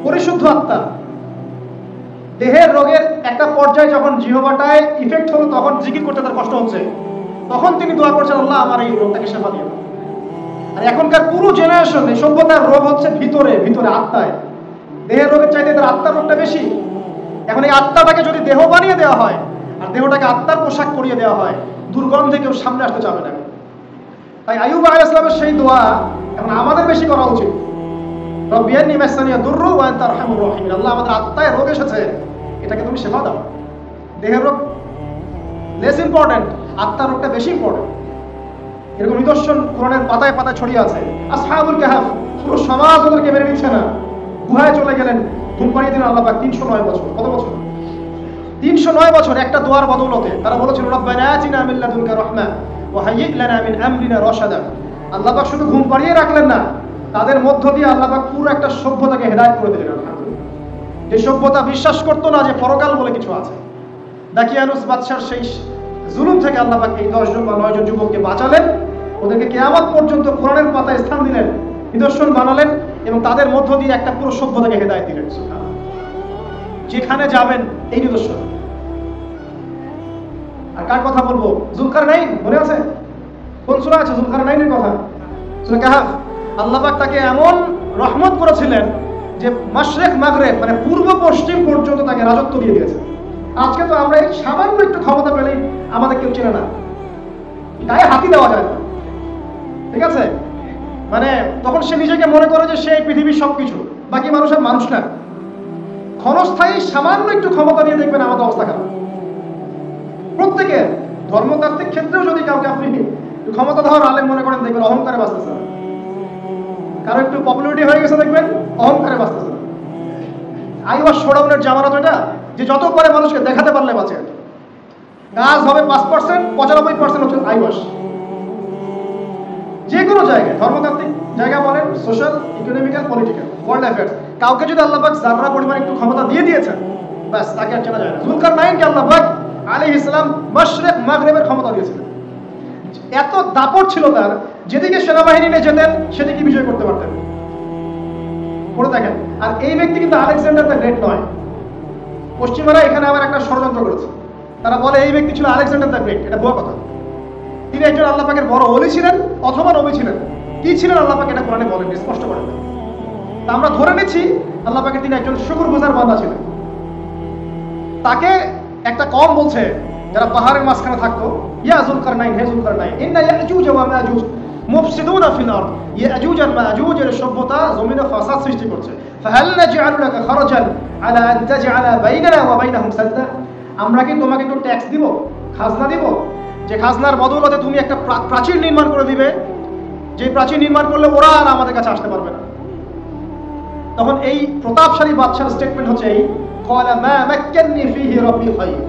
পরিশুদ্ধ আত্মা। দেহের রোগের একটা পর্যায়ে যখন জিহ্বাটায় ইফেক্ট হলো, তখন জিকির করতে তার কষ্ট হচ্ছে, তখন তিনি দোয়া করছেন, আল্লাহ আমার এই রোগটাকে শেফা দিও। আর এখনকার পুরো জেনারেশন এই সভ্যতার রোগ হচ্ছে ভিতরে আত্মায়। দেহের রোগের চাইতে তার আত্মার রোগটা বেশি। এখন এই আত্মাটাকে যদি দেহ বানিয়ে দেওয়া হয় আর দেহটাকে আত্মার পোশাক পরিয়ে দেওয়া হয়, দুর্গন্ধে কেউ সামনে আসতে চাবে না। তাই আইয়ুব আলাইহিস সালামের সেই দোয়া এখন আমাদের বেশি করা উচিত। রব্বি আন্নী মাসসানিয়া দুররু ওয়া আনতা আরহামুর রাহিমিন। আল্লাহ, আমাদের আত্মায় রোগ এসেছে, এটাকে তুমি শেফা দাও। দেহের রোগ লেস ইম্পর্টেন্ট, আত্মার রোগটা বেশি ইম্পর্টেন্ট। এরকম নিদর্শন কোরআনের পাতায় পাতায় ছড়িয়ে আছে। আসহাবুল কাহফ, পুরো সমাজ ওদেরকে মেনে নিচ্ছে না, গুহায় চলে গেলেন, ঘুম পাড়িয়ে দিলেন আল্লাহ পাক। 309 বছর। কত বছর? 309 বছর একটা দোয়ার বদৌলতে। তারা বলেছিল, রব্বানা আতিনা মিন লাদুনকা রাহমা ওয়া হাইয়্যি লানা মিন আমরিনা রাশাদা। আল্লাহ পাক শুধু ঘুম পাড়িয়ে রাখলেন না, তাদের মধ্য দিয়ে আল্লাহ পাক পুরো একটা সভ্যতাকে হেদায়েত করে দিলেন। আলহামদুলিল্লাহ। যে সভ্যতা বিশ্বাস করতো না যে পরকাল বলে কিছু আছে, দাকিয়ানুস বাদশার সেই জুলুম থেকে আল্লাহ পাক এই 10 জন বা 9 জন যুবককে বাঁচালেন, ওদেরকে কিয়ামত পর্যন্ত কোরআনের পাতায় স্থান দিলেন, নিদর্শন বানালেন এবং তাদের মধ্য দিয়ে একটা পুরো সভ্যতাকে হেদায়েত দিলেন। যেখানে যাবেন এই নিদর্শন। আর কার কথা বলবো? যুলকারনাইন, মনে আছে? কোন সূরা আছে যুলকারনাইনের কথা? সূরা কাহফ। আল্লাহ পাক তাকে এমন রহমত করেছিলেন যে মাশরিক মাগরিব মানে পূর্ব পশ্চিম পর্যন্ত তাকে রাজত্ব দিয়ে দিয়েছে। আজকে তো আমরা এই সামান্য একটু ক্ষমতা পেলেই আমাদের কেউ চেনে না, গায়ে হাতি দেওয়া যায় না। ঠিক আছে? মানে তখন সে নিজেকে মনে করে যে সে পৃথিবীর সবকিছু, বাকি মানুষের মানুষ না। ক্ষণস্থায়ী সামান্য একটু ক্ষমতা দিয়ে দেখবেন আমাদের অবস্থা খারাপ। প্রত্যেকের ধর্মতাত্ত্বিক ক্ষেত্রেও যদি কাউকে আপনি ক্ষমতা দেওয়ার আলেম মনে করেন, দেখবেন অহংকারে বাঁচতেছে। কারো একটু পপুলারিটি হয়ে গেছে, দেখবেন অহংকারে বাঁচতেছে। আইওয়াস শোডাউনের জামানত এটা, যে যত করে মানুষকে দেখাতে পারলে বাঁচে। কাজ হবে 5%, 95% হচ্ছে আইওয়াস। যে কোনো জায়গায়, ধর্মতাত্ত্বিক জায়গা বলেন, social, economical, political, world affairs, কাউকে যদি আল্লাহ পাক যারা পরিমাণ একটু ক্ষমতা দিয়ে দিয়েছেন, ব্যাস তাকে আর চেনা যায় না। যুলকারনাইনকে আল্লাহ পাক আলাইহিস সালাম মাশরিক মাগরিবের ক্ষমতা দিয়েছিলেন। এত দাপট ছিল তার, যেদিকে সেনাবাহিনী নিয়ে যেতেন সেদিকে বিজয় করতে পারতেন। পড়ে দেখেন। আর এই ব্যক্তি কিন্তু আলেকজান্ডার দ্য গ্রেট নয়। পশ্চিমারা এখানে আবার একটা ষড়যন্ত্র করেছে। তারা বলে এই ব্যক্তি ছিল আলেকজান্ডার দ্য গ্রেট। এটা ভুয়া কথা। তিনি একজন আল্লাহ পাকের বড় ওলি ছিলেন অথবা নবী ছিলেন। কি ছিলেন আল্লাহ পাক এটা কোরআনে বলেন, স্পষ্ট করেন। তা আমরা ধরে নিচ্ছি আল্লাহ পাকের তিনি একজন শুকরগুজার বান্দা ছিলেন। তাকে একটা কওম বলছে যারা পাহাড়ের মাঝখানে থাকতো, ইয়া যুলকারনাইন, হে যুলকারনাইন, ইন্না ইয়াজুজ ওয়া মাজুজ মুফসিদুনা ফিল আরদ, ইয়াজুজ আর মাজুজ এর সভ্যতা জমিনে ফাসাদ সৃষ্টি করছে। ফাহাল নাজআলু লাকা খারাজান আলা আন তাজআলা বাইনানা ওয়া বাইনাহুম সাদ্দা, আমরা কি তোমাকে একটু ট্যাক্স দিব, খাজনা দিব, যে খাজনার বদৌলতে তুমি একটা প্রাচীর নির্মাণ করে দিবে, যে প্রাচীর নির্মাণ করলে ওরা আর আমাদের কাছে আসতে পারবে না। তখন এই প্রতাপশালী বাদশার স্টেটমেন্ট হচ্ছে এই, ক্বালা মা মাক্কান্নি ফীহি রাব্বি খায়র,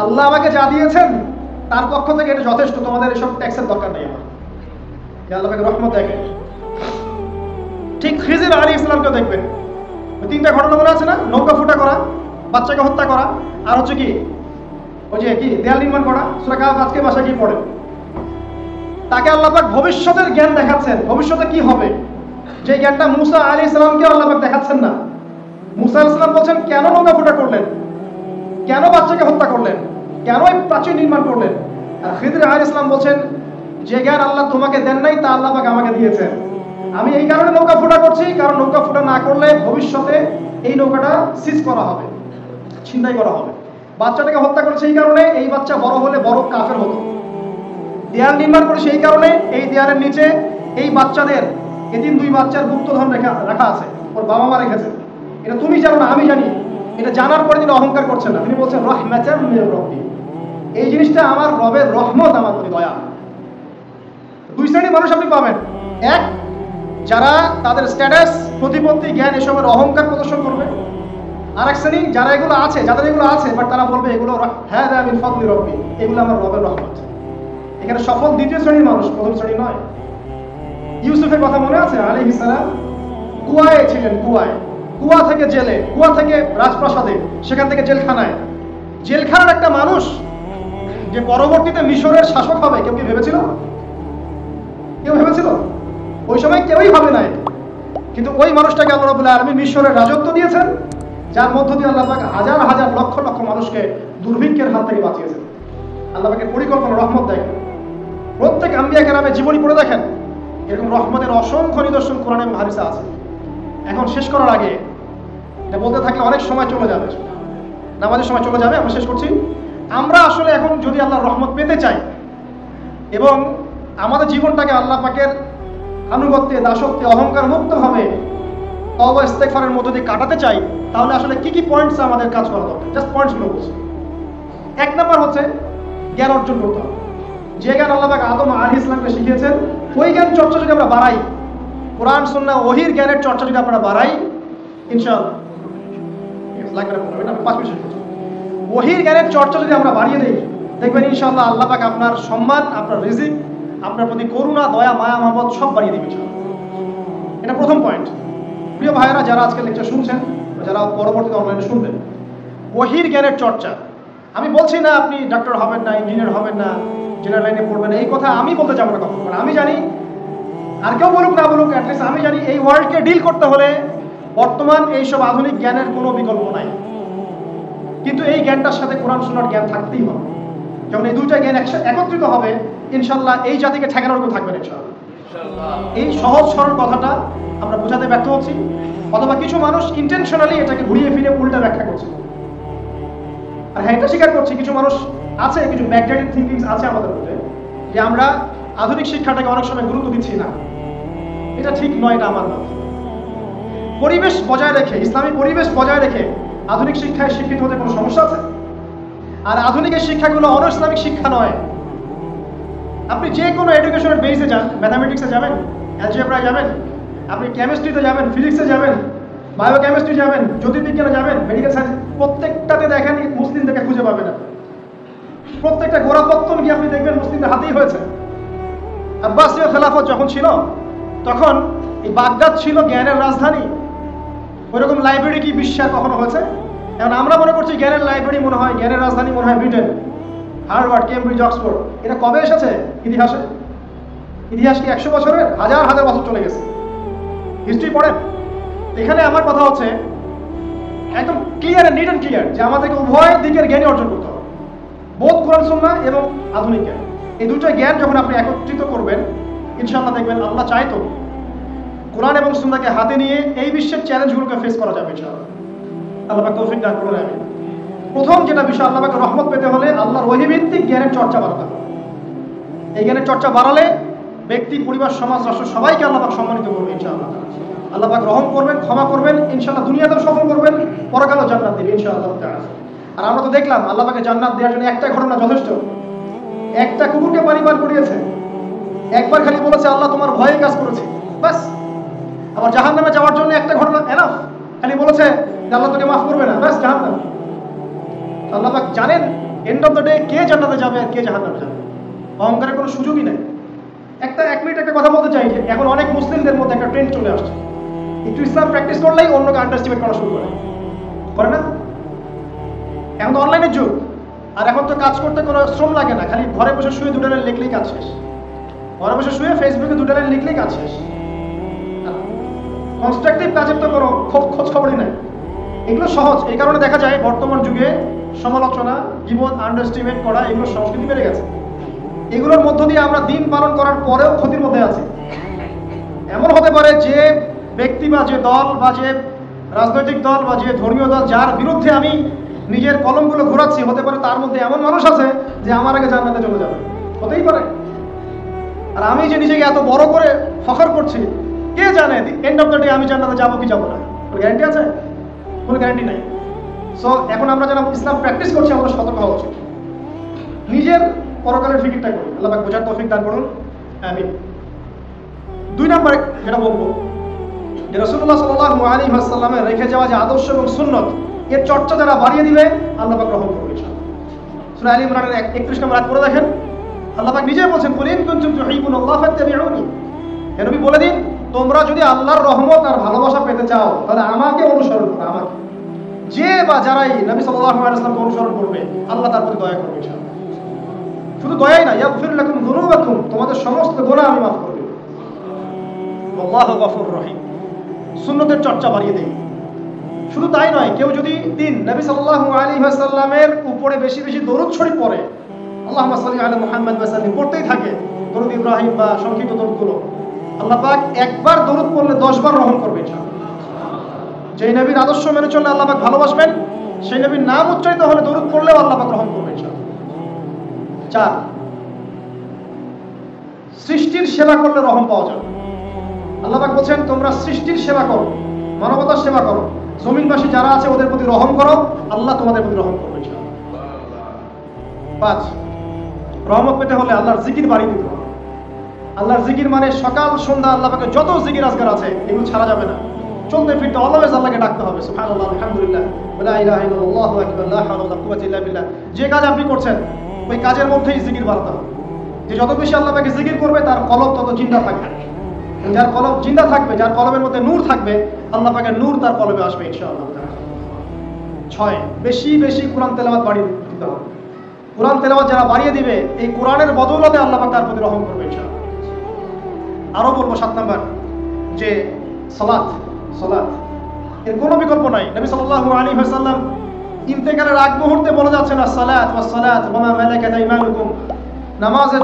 আল্লাহ আমাকে যা দিয়েছেন তার পক্ষ থেকে এটা যথেষ্ট, তোমাদের এসব ট্যাক্সের দরকার নেই আমার। আল্লাহ পাকের রহমত দেখেন। ঠিক খিজির আলাইহিস সালামকে দেখবেন, ওই তিনটা ঘটনা মনে আছে না? নৌকা ফুটা করা, বাচ্চাকে হত্যা করা, আর হচ্ছে কি ওই যে কি দেয়াল নির্মাণ করা। সূরা কাহফ আজকে ভাষায় কি পড়ে? তাকে আল্লাহ পাক ভবিষ্যতের জ্ঞান দেখাচ্ছেন, ভবিষ্যতে কি হবে, যে জ্ঞানটা মুসা আলাইহিস সালামকে আল্লাহ পাক দেখাচ্ছেন না। মুসা আলাইহিস সালাম বলছেন কেন নৌকা ফুটা করলেন, কেন বাচ্চাকে হত্যা করলেন, কেন এই প্রাচীর নির্মাণ করলেন। আর খিজির আলাইহিস সালাম বলছেন যে জ্ঞান আল্লাহ তোমাকে দেন নাই তা আল্লাহ পাক আমাকে দিয়েছেন। আমি এই কারণে নৌকা ফুটা করছি, কারণ নৌকা ফুটা না করলে ভবিষ্যতে এই নৌকাটা সিজ করা হবে, ছিনতাই করা হবে। বাচ্চাটাকে হত্যা করেছে এই কারণে, এই বাচ্চা বড় হলে বড় কাফের হতো। দেয়াল নির্মাণ করেছে এই কারণে, এই দেয়ালের নিচে এই বাচ্চাদের, এদিন 2 বাচ্চার গুপ্তধন রাখা আছে, ওর বাবা মা রেখেছে। এটা তুমি জানো না, আমি জানি। এটা জানার পরে তিনি অহংকার করছেন না, তিনি বলছেন রাহমাতাম মির রাব্বি, এই জিনিসটা আমার রবের রহমত, আমার প্রতি দয়া। 2 শ্রেণীর মানুষ আপনি পাবেন। এক, যারা তাদের স্ট্যাটাস, প্রতিপত্তি, জ্ঞান এসবের অহংকার প্রদর্শন করবে। আর এক শ্রেণী যারা এগুলো আছে, যাদের এগুলো আছে, বাট তারা বলবে এগুলো হ্যাঁ মিন ফাদলি রাব্বি, এগুলো আমার রবের রহমত। এখানে সফল দ্বিতীয় শ্রেণীর মানুষ, প্রথম শ্রেণী নয়। ইউসুফের কথা মনে আছে? আলাইহিস সালাম কুয়ায় ছিলেন, কুয়া থেকে জেলে, কুয়া থেকে রাজপ্রাসাদে, সেখান থেকে জেলখানায়। জেলখানার একটা মানুষ যে পরবর্তীতে মিশরের শাসক হবে, কেউ কি ভেবেছিল? কেউ ভেবেছিল? ওই সময় কেউই ভাবে নাই। কিন্তু ওই মানুষটাকে আল্লাহ রাব্বুল আলামিন মিশরের রাজত্ব দিয়েছেন, যার মধ্য দিয়ে আল্লাহ পাক হাজার হাজার লক্ষ লক্ষ মানুষকে দুর্ভিক্ষের হাত থেকে বাঁচিয়েছেন। আল্লাহ পাকের পরিকল্পনা, রহমত দেখেন। প্রত্যেক আম্বিয়া কেরামের জীবনী পড়ে দেখেন, এরকম রহমতের অসংখ্য নিদর্শন কোরআনে হাদিসে আছে। এখন শেষ করার আগে, এটা বলতে থাকলে অনেক সময় চলে যাবে, নামাজের সময় চলে যাবে, আমরা শেষ করছি। আমরা আসলে এখন যদি আল্লাহর রহমত পেতে চাই এবং আমাদের জীবনটাকে আল্লাহ পাকের আনুগত্যে, দাসত্বে, অহংকার মুক্ত হবে তওবা ইস্তেগফারের মধ্য দিয়ে কাটাতে চাই, তাহলে আসলে কি কি পয়েন্টস আমাদের কাজ করা দরকার? জাস্ট পয়েন্টসগুলো বলছি। 1 নাম্বার হচ্ছে জ্ঞান অর্জন করতে হবে। যে জ্ঞান আল্লাহ পাক আদম আলাইহিস সালামকে শিখিয়েছেন, ওই জ্ঞান চর্চা যদি আমরা বাড়াই, কোরআন সুন্নাহ ওহীর জ্ঞানের চর্চা যদি আমরা বাড়াই, ইনশাআল্লাহ ওহীর জ্ঞানের চর্চা যদি আমরা বাড়িয়ে দেই, দেখবেন ইনশাআল্লাহ আল্লাহ পাক আপনার সম্মান, আপনার রিজিক, আপনার প্রতি করুণা, দয়া, মায়া, মহব্বত সব বাড়িয়ে দিবে ইনশাআল্লাহ। এটা প্রথম পয়েন্ট। প্রিয় ভাইয়েরা, যারা আজকে লেকচার শুনছেন, যারা পরবর্তীতে অনলাইনে শুনবেন, ওহীর জ্ঞানের চর্চা। আমি বলছি না আপনি ডাক্তার হবেন না, ইঞ্জিনিয়ার হবেন না, জেনারেল লাইনে পড়বেন, এই কথা আমি বলতে যাবো না কখনো। আমি জানি, আর কেউ বলুক না বলুক, অ্যাটলিস্ট আমি জানি এই ওয়ার্ল্ডকে ডিল করতে হলে বর্তমান এইসব আধুনিক জ্ঞানের কোনো বিকল্প নাই। কিন্তু এই জ্ঞানটার সাথে কোরআন সুন্নাহর জ্ঞান থাকতেই হবে। যখন এই দুইটা জ্ঞান একত্রিত হবে, ইনশাআল্লাহ এই জাতিকে ঠেকানোর কেউ থাকবে না ইনশাআল্লাহ। এই সহজ সরল কথাটা আমরা বোঝাতে ব্যর্থ হচ্ছি, অথবা কিছু মানুষ ইন্টেনশনালি এটাকে ঘুরিয়ে ফিরে উল্টা ব্যাখ্যা করছে। আর হ্যাঁ, এটা স্বীকার করছি কিছু মানুষ আছে, কিছু ব্যাকডেটেড থিঙ্কিংস আছে আমাদের মধ্যে, যে আমরা আধুনিক শিক্ষাটাকে অনেক সময় গুরুত্ব দিচ্ছি না, এটা ঠিক নয়, এটা আমার মত। পরিবেশ বজায় রেখে, ইসলামী পরিবেশ বজায় রেখে আধুনিক শিক্ষায় শিক্ষিত হতে কোনো সমস্যা আছে? আর আধুনিকের শিক্ষাগুলো অন ইসলামিক শিক্ষা নয়। আপনি যে কোনো এডুকেশনের বেসে যান, ম্যাথামেটিক্সে যাবেন, অ্যালজেব্রায় যাবেন, আপনি কেমিস্ট্রিতে যাবেন, ফিজিক্সে যাবেন, বায়োকেমিস্ট্রি যাবেন, জ্যোতির্বিজ্ঞানে যাবেন, মেডিকেল সায়েন্স, প্রত্যেকটাতে দেখেন মুসলিমদেরকে খুঁজে পাবেন না। প্রত্যেকটা গোড়াপত্তন গিয়ে আপনি দেখবেন মুসলিমদের হাতেই হয়েছে। আব্বাসীয় খেলাফত যখন ছিল তখন এই বাগদাদ ছিল জ্ঞানের রাজধানী। ওইরকম লাইব্রেরি কি বিশ্বের কখনো হয়েছে? এখন আমরা মনে করছি জ্ঞানের লাইব্রেরি মনে হয়, জ্ঞানের রাজধানী মনে হয় ব্রিটেন, হার্ভার্ড, কেমব্রিজ, অক্সফোর্ড। এটা কবে এসেছে ইতিহাসে? ইতিহাস কি 100 বছরের? হাজার হাজার বছর চলে গেছে। হিস্ট্রি পড়েন। এখানে আমার কথা হচ্ছে একদম ক্লিয়ার, নিট অ্যান্ড ক্লিয়ার, যে আমাদেরকে উভয় দিকের জ্ঞানই অর্জন করতে হবে। বোধ কোরআন সুন্নাহ এবং আধুনিক জ্ঞান, এই দুটো জ্ঞান যখন আপনি একত্রিত করবেন, ইনশাআল্লাহ দেখবেন আল্লাহ চাইতো কোরআন এবং সুন্নাহকে হাতে নিয়ে এই বিশ্বের চ্যালেঞ্জগুলোকে ফেস করা যাবে ইনশাআল্লাহ। আল্লাহ পাক তৌফিক দান করুন। আমিন। প্রথম যেটা বিষয়, আল্লাহ পাকের রহমত পেতে হলে আল্লাহর ওহীভিত্তিক জ্ঞানের চর্চা বাড়াতে হবে। এই জ্ঞানের চর্চা বাড়ালে ব্যক্তি, পরিবার, সমাজ, রাষ্ট্র সবাইকে আল্লাহ পাক সম্মানিত করবে ইনশাআল্লাহ। আল্লাহ পাক রহম করবেন, ক্ষমা করবেন, ইনশাআল্লাহ দুনিয়াতেও সফল করবেন, পরকালেও জান্নাত দেবেন ইনশাআল্লাহ তাআলা। আর আমরা তো দেখলাম আল্লাহ পাকে জান্নাত দেওয়ার জন্য একটা ঘটনা যথেষ্ট। একটা কুকুরকে পানি পান করিয়েছে, একবার খালি বলেছে আল্লাহ তোমার ভয়ে কাজ করেছে, বাস। আবার জাহান্নামে যাওয়ার জন্য একটা ঘটনা এনাফ, খালি বলেছে যে আল্লাহ তোকে মাফ করবে না, বাস জাহান্নাম। আল্লাহ পাক জানেন এন্ড অফ দ্য ডে কে জান্নাতে যাবে আর কে জাহান্নামে যাবে। অহংকারের কোনো সুযোগই নাই। এক মিনিট একটা কথা বলতে চাই যে এখন অনেক মুসলিমদের মধ্যে একটা ট্রেন্ড চলে আসছে, একটু ইসলাম প্র্যাকটিস করলেই অন্যকে আন্ডারস্টিমেট করা শুরু করে না? এখন তো অনলাইনের যুগ, আর এখন তো কাজ করতে কোনো শ্রম লাগে না, খালি ঘরে বসে শুয়ে 2 লাইন লিখলেই কাজ শেষ। ঘরে বসে শুয়ে ফেসবুকে 2 লাইন লিখলেই কাজ শেষ। কনস্ট্রাকটিভ কাজের তো কোনো খোঁজ খবরই নাই। এগুলো সহজ, এই কারণে দেখা যায় বর্তমান যুগে সমালোচনা, জীবন আন্ডারস্টিমেট করা, এগুলো সংস্কৃতি বেড়ে গেছে। এগুলোর মধ্য দিয়ে আমরা দিন পালন করার পরেও ক্ষতির মধ্যে আছি। এমন হতে পারে যে ব্যক্তি বা যে দল বা যে রাজনৈতিক দল বা যে ধর্মীয় দল যার বিরুদ্ধে আমি নিজের কলমগুলো ঘোরাচ্ছি, হতে পারে তার মধ্যে এমন মানুষ আছে যে আমার আগে জান্নাতে চলে যাবে, হতেই পারে। আর আমি যে নিজেকে এত বড় করে ফখর করছি, কে জানে এন্ড অফ দ্য ডে আমি জান্নাতে যাবো কি যাবো না, কোনো গ্যারান্টি আছে? কোনো গ্যারান্টি নাই। সো এখন আমরা যারা ইসলাম প্র্যাকটিস করছি আমাদের সতর্ক হওয়া উচিত, নিজের পরকালের ফিকিরটা করি। আল্লাহ পাক বোঝার তৌফিক দান করুন, আমিন। 2 নম্বর যেটা বলবো, যে রাসূলুল্লাহ সাল্লাল্লাহু আলাইহি ওয়াসাল্লামের রেখে যাওয়া যে আদর্শ এবং সুন্নত, এর চর্চা যারা বাড়িয়ে দিবে আল্লাহ পাক রহম করবে ইনশাআল্লাহ। সূরা আলী ইমরানের 31 নম্বর আয়াত পড়ে দেখেন, আল্লাহ পাক নিজেই বলছেন, কুল ইন কুনতুম তুহিব্বুনাল্লাহ ফাত্তাবিউনি। হে নবী বলে দিন, তোমরা যদি আল্লাহর রহমত আর ভালোবাসা পেতে চাও তাহলে আমাকে অনুসরণ করো। আমাকে, যে বা যারাই নবী সাল্লাল্লাহু আলাইহি ওয়াসাল্লামকে অনুসরণ করবে আল্লাহ তার প্রতি দয়া করবে ইনশাআল্লাহ। শুধু দয়াই না, ইয়াগফির লাকুম যুনুবাকুম, তোমাদের সমস্ত গুনাহ আমি মাফ করে দেব। আল্লাহু গফুর রহিম। সুন্নতের চর্চা বাড়িয়ে দেই। শুধু তাই নয়, কেউ যদি দিন নবী সাল্লাল্লাহু আলাইহি ওয়াসাল্লামের উপরে বেশি বেশি দরুদ শরীফ পড়ে, আল্লাহুম্মা সাল্লি আলা মুহাম্মাদ ওয়া সাল্লিম পড়তেই থাকে, দরুদ ইব্রাহিম বা সংক্ষিপ্ত দরুদগুলো, আল্লাহ পাক একবার দরুদ পড়লে 10 বার রহম করবে ইনশাআল্লাহ। যেই নবীর আদর্শ মেনে চললে আল্লাহ পাক ভালোবাসবেন, সেই নবীর নাম উচ্চারিত হলে দরুদ পড়লেও আল্লাহ পাক রহম করবে ইনশাআল্লাহ। 4, সৃষ্টির সেবা করলে রহম পাওয়া যাবে। আল্লাহ পাক বলছেন তোমরা সৃষ্টির সেবা করো, মানবতার সেবা করো, জমিনবাসী যারা আছে ওদের প্রতি রহম করো, আল্লাহ তোমাদের প্রতি রহম করবে ইনশাআল্লাহ। 5, রহমত পেতে হলে আল্লাহর জিকির বাড়িয়ে দিতে হবে। আল্লাহর জিকির মানে সকাল সন্ধ্যা আল্লাহ পাকের যত জিকির আজকার আছে এগুলো ছাড়া যাবে না। চলতে ফিরতে অলওয়েজ আল্লাহকে ডাকতে হবে, সুবহানাল্লাহ, আলহামদুলিল্লাহ, লা ইলাহা ইল্লাল্লাহ, আল্লাহু আকবার, লা হাওলা ওয়ালা কুওয়াতা ইল্লা বিল্লাহ। যে কাজ আপনি করছেন ওই কাজের মধ্যেই জিকির বাড়াতে হবে। যে যত বেশি আল্লাহ পাকে জিকির করবে তার কলব তত জিন্দা থাকবে। যার কলব জিন্দা থাকবে, যার কলবের মধ্যে নূর থাকবে, আল্লাহ পাকের নূর তার কলবে আসবে ইনশাআল্লাহ। 6, বেশি বেশি কোরআন তেলাওয়াত বাড়িয়ে দিতে হবে। কোরআন তেলাওয়াত যারা বাড়িয়ে দিবে, এই কোরআনের বদৌলতে আল্লাহ পাক তার প্রতি রহম করবে ইনশাআল্লাহ। আরো বলবো 7 নাম্বার, যে সালাত এর কোনো বিকল্প নাই। নবী সাল্লাল্লাহু আলাইহি ওয়াসাল্লাম ইন্তেকালের আগ মুহূর্তে বলে যাচ্ছেন, as-সালাত ওয়াস-সালাত ওয়া মা মালাকাত আইমানুকুম, নামাজের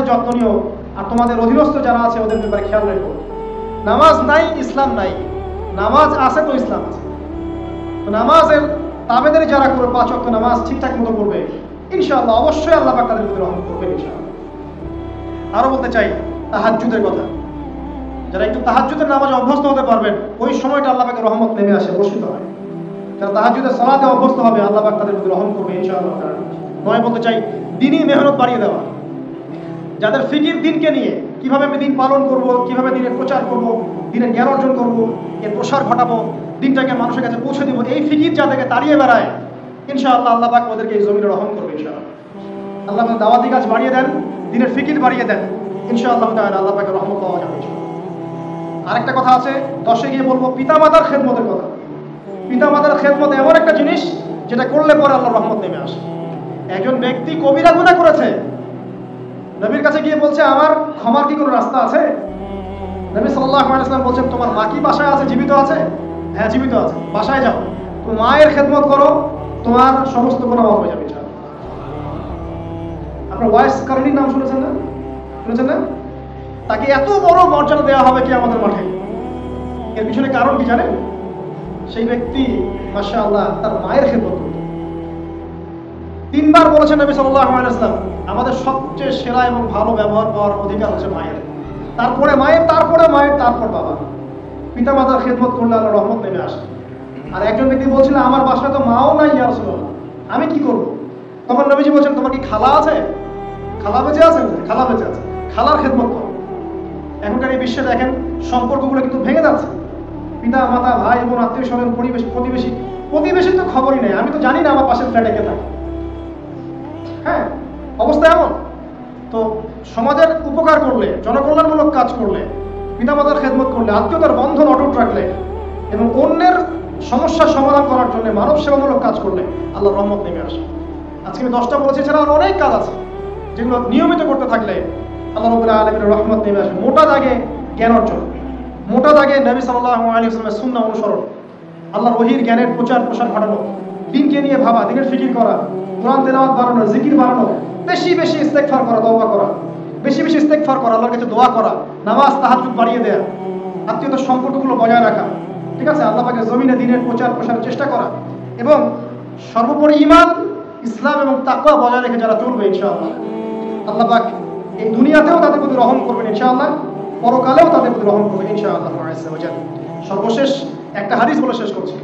যত্ন নিও আর তোমাদের অধীনস্থ যারা আছে ওদের ব্যাপারে খেয়াল রাখো। নামাজ নাই ইসলাম নাই, নামাজ আছে তো ইসলাম আছে। তো নামাজের তাবেদারি যারা করবে, 5 ওয়াক্ত নামাজ ঠিকঠাক মতো করবে, ইনশাআল্লাহ অবশ্যই আল্লাহ পাক তাদের প্রতি রহম করবেন ইনশাআল্লাহ। আরো বলতে চাই তাহাজ্জুদের কথা। যারা একটু তাহাজ্জুদের নামাজে অভ্যস্ত হতে পারবেন, ওই সময়টা আল্লাহ পাকের রহমত নেমে আসে, বর্ষিত হয়। যারা তাহাজ্জুদের সালাতে অভ্যস্ত হবে, আল্লাহ পাক তাদের প্রতি রহম করবে ইনশাআল্লাহ। নয় বলতে চাই দিনই মেহনত বাড়িয়ে দেওয়া। যাদের ফিকির দিনকে নিয়ে, কিভাবে আমি দিন পালন করব, কিভাবে দিনের প্রচার করব, দিনের জ্ঞান অর্জন করব, এর প্রসার ঘটাবো, দিনটাকে মানুষের কাছে পৌঁছে দেবো, এই ফিকির যাদেরকে তাড়িয়ে বেড়ায়, ইনশাআল্লাহ আল্লাহ পাক ওদেরকে এই জমিনে রহম করবে ইনশাআল্লাহ। আল্লাহ পাক দাওয়াতি কাজ বাড়িয়ে দেন, দিনের ফিকির বাড়িয়ে দেন, ইনশাআল্লাহ তাআলা আল্লাহ পাকের রহমত পাওয়া যাবে। আরেকটা কথা আছে, 10-এ গিয়ে বলবো পিতামাতার খেদমতের কথা। পিতামাতার খেদমত এমন একটা জিনিস যেটা করলে পরে আল্লাহর রহমত নেমে আসে। একজন ব্যক্তি কবিরা গুনাহ করেছে, নবীর কাছে গিয়ে বলছে আমার ক্ষমার কি কোনো রাস্তা আছে? নবী সাল্লাল্লাহু আলাইহি ওয়াসাল্লাম বলছেন তোমার মা কি বাসায় আছে, জীবিত আছে? হ্যাঁ জীবিত আছে, বাসায় যাও, তো মায়ের খেদমত করো, তোমার সমস্ত গুনাহ মাফ হয়ে যাবে ইনশাআল্লাহ। আপনার ওয়াইস কারণীর নাম শুনেছেন না? শুনেছেন না? তাকে এত বড় মর্যাদা দেওয়া হবে কি আমাদের মাঠে। এর পিছনে কারণ কি জানেন? সেই ব্যক্তি মাশাআল্লাহ তার মায়ের খেদমত করত। 3 বার বলেছেন নবী সাল্লাল্লাহু আলাইহি ওয়াসাল্লাম আমাদের সবচেয়ে সেরা এবং ভালো ব্যবহার পাওয়ার অধিকার হচ্ছে মায়ের, তারপরে মায়ের, তারপরে মায়ের, তারপর বাবা। পিতামাতার খেদমত করলে আল্লাহর রহমত নেমে আসে। আর একজন ব্যক্তি বলছিল আমার বাসায় তো মাও নাই ইয়া রাসূলুল্লাহ, আমি কি করব? তখন নবীজি বলছেন তোমার কি খালা আছে? খালা বেঁচে আছে? খালা বেঁচে আছে, খালার খেদমত করো। এখনকার এই বিশ্বে দেখেন সম্পর্কগুলো কিন্তু ভেঙে যাচ্ছে। পিতা মাতা, ভাই বোন, আত্মীয় স্বজন, প্রতিবেশী তো খবরই নেই, আমি তো জানি না আমার পাশের ফ্ল্যাটে কে থাকে। হ্যাঁ, অবস্থা এমন। তো সমাজের উপকার করলে, জনকল্যাণমূলক কাজ করলে, পিতামাতার খেদমত করলে, আত্মীয়তার বন্ধন অটুট রাখলে এবং অন্যের সমস্যার সমাধান করার জন্য মানব সেবামূলক কাজ করলে আল্লাহর রহমত নেমে আসে। আজকে আমি 10টা বলেছি, এছাড়া আর অনেক কাজ আছে যেগুলো নিয়মিত করতে থাকলে আল্লাহ রাব্বুল আলামিনের রহমত নেমে আসে। মোটা দাগে জ্ঞান অর্জন, মোটা দাগে নবী সাল্লাল্লাহু আলাইহি ওয়াসাল্লামের সুন্নাহ অনুসরণ, আল্লাহর ওহীর জ্ঞানের প্রচার প্রসার ঘটানো, দিনকে নিয়ে ভাবা, দিনের ফিকির করা, কোরআন তেলাওয়াত বাড়ানো, জিকির বাড়ানো, বেশি বেশি ইস্তেগফার করা, তওবা করা, বেশি বেশি ইস্তেগফার করা, আল্লাহর কাছে দোয়া করা, নামাজ তাহাজ্জুদ বাড়িয়ে দেয়া, আত্মীয়তার সম্পর্কগুলো বজায় রাখা, ঠিক আছে, আল্লাহ পাকের জমিনে দিনের প্রচার প্রসারের চেষ্টা করা, এবং সর্বোপরি ঈমান, ইসলাম এবং তাকওয়া বজায় রেখে যারা চলবে ইনশাআল্লাহ আল্লাহ পাক এই দুনিয়াতেও তাদের প্রতি রহম করবেন ইনশাআল্লাহ, পরকালেও তাদের প্রতি রহম করবেন ইনশাআল্লাহ। সর্বশেষ একটা হাদিস বলে শেষ করছি।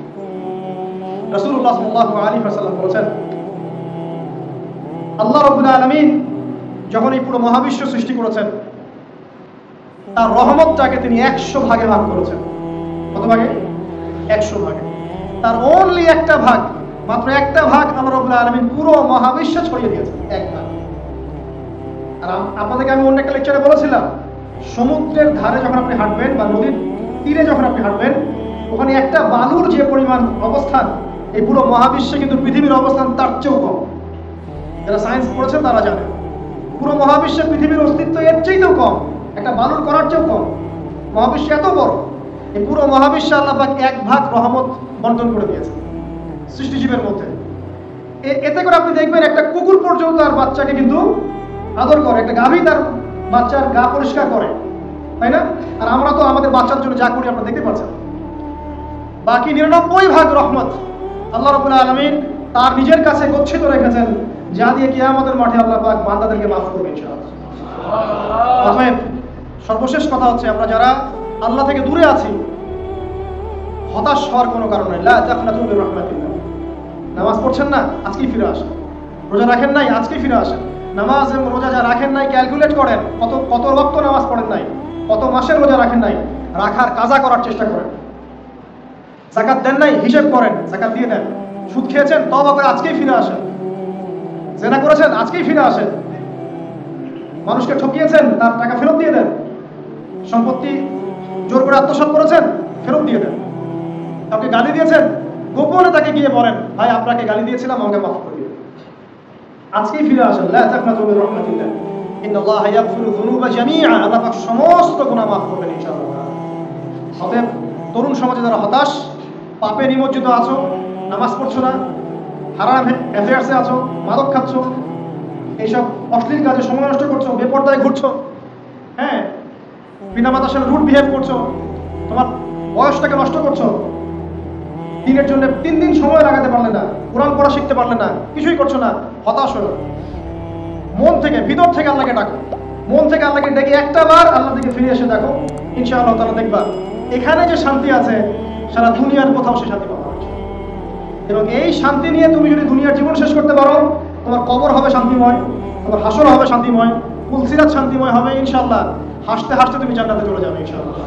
রাসূলুল্লাহ সাল্লাল্লাহু আলাইহি ওয়াসাল্লাম বলেছেন আল্লাহ রাব্বুল আলামিন যখন এই পুরো মহাবিশ্ব সৃষ্টি করেছেন, তার রহমতটাকে তিনি 100 ভাগে ভাগ করেছেন। কত ভাগে? 100 ভাগে। তার অনলি একটা ভাগ, মাত্র একটা ভাগ আল্লাহ রাব্বুল আলামিন পুরো মহাবিশ্ব ছড়িয়ে দিয়েছেন, এক ভাগ। আর আপনাদেরকে আমি অন্য একটা লেকচারে বলেছিলাম, সমুদ্রের ধারে যখন আপনি হাঁটবেন বা নদীর তীরে যখন আপনি হাঁটবেন, ওখানে একটা বালুর যে পরিমাণ অবস্থান, এই পুরো মহাবিশ্বে কিন্তু পৃথিবীর অবস্থান তার চেয়েও কম। যারা সায়েন্স পড়েছেন তারা জানেন পুরো মহাবিশ্বে পৃথিবীর অস্তিত্ব এর চেয়েও কম, একটা বালুর করার চেয়েও কম। মহাবিশ্ব এত বড়, এই পুরো মহাবিশ্বে আল্লাহ পাক এক ভাগ রহমত বন্টন করে দিয়েছে সৃষ্টিজীবের মধ্যে। এতে করে আপনি দেখবেন একটা কুকুর পর্যন্ত তার বাচ্চাকে কিন্তু আদর করে, একটা গাভী তার বাচ্চার গা পরিষ্কার করে, তাই না? আর আমরা তো আমাদের বাচ্চার জন্য যা করি আপনারা দেখতে পাচ্ছেন। বাকি 99 ভাগ রহমত আল্লাহ রাব্বুল আলামিন তার নিজের কাছে গচ্ছিত রেখেছেন, যা দিয়ে কিয়ামতের মাঠে আল্লাহ পাক বান্দাদেরকে মাফ করবেন ইনশাআল্লাহ। অতএব সর্বশেষ কথা হচ্ছে, আমরা যারা আল্লাহ থেকে দূরে আছি, হতাশ হওয়ার কোনো কারণ নেই। লা তাকনাতু মির রাহমাতিল্লাহ। নামাজ পড়ছেন না, আজকেই ফিরে আসেন। রোজা রাখেন নাই, আজকেই ফিরে আসেন। নামাজ এবং রোজা যা রাখেন নাই, ক্যালকুলেট করেন কত ওয়াক্ত নামাজ পড়েন নাই, কত মাসের রোজা রাখেন নাই, রাখার কাজা করার চেষ্টা করেন। যাকাত দেন নাই, হিসাব করেন, যাকাত দিয়ে দেন। সুদ খেয়েছেন, তওবা করে আজকেই ফিরে আসেন। জেনা করেছেন, আজকেই ফিরে আসেন। মানুষকে ঠকিয়েছেন, তার টাকা ফেরত দিয়ে দেন। সম্পত্তি জোর করে আত্মসাৎ করেছেন, ফেরত দিয়ে দেন। কাউকে গালি দিয়েছেন, গোপনে তাকে গিয়ে বলেন ভাই আপনাকে গালি দিয়েছিলাম, আমাকে মাফ করে দিন। আজকেই ফিরে আসেন। লা তাকনাতু মির রাহমাতিল্লাহ, ইন্নাল্লাহা ইয়াগফিরু যুনুবা জামিআ। আল্লাহ পাক সমস্ত গুনাহ মাফ করবেন ইনশাআল্লাহ। অতএব তরুণ সমাজে যারা হতাশ, পাপে নিমজ্জিত আছো, নামাজ পড়ছো না, হারাম অ্যাফেয়ার্সে আছো, মাদক খাচ্ছো, এইসব অশ্লীল কাজে সময় নষ্ট করছো, বেপরদায় ঘুরছো, হ্যাঁ, পিতামাতার সাথে রুড বিহেভ করছো, তোমার বয়সটাকে নষ্ট করছো, দিনের জন্য 3 দিন সময় লাগাতে পারলে না, কোরআন পড়া শিখতে পারলে না, কিছুই করছো না, হতাশ হলো, মন থেকে ভিতর থেকে আল্লাহকে ডাকো। মন থেকে আল্লাহকে ডেকে একটা বার আল্লাহ দিকে ফিরে এসে দেখো, ইনশাআল্লাহ তাআলা দেখবা এখানে যে শান্তি আছে সারা দুনিয়ার কোথাও সে শান্তি পাবে না। এবং এই শান্তি নিয়ে তুমি যদি দুনিয়ার জীবন শেষ করতে পারো, তোমার কবর হবে শান্তিময়, তোমার হাসর হবে শান্তিময়, পুলসিরাত শান্তিময় হবে ইনশাআল্লাহ। হাসতে হাসতে তুমি জান্নাতে চলে যাবে ইনশাআল্লাহ।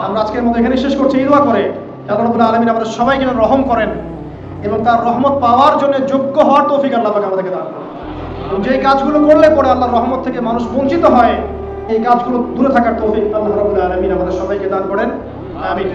আমরা আজকের মতো এখানে শেষ করছি এই দোয়া করে, আল্লাহ রাব্বুল আলামিন আমাদের সবাইকে যেন রহম করেন এবং তার রহমত পাওয়ার জন্য যোগ্য হওয়ার তৌফিক আল্লাহ পাক আমাদেরকে দান করেন। এবং যে কাজগুলো করলে পরে আল্লাহর রহমত থেকে মানুষ বঞ্চিত হয়, এই কাজগুলো দূরে থাকার তৌফিক আল্লাহ রাব্বুল আলামিন আমাদের সবাইকে দান করেন। আমিন।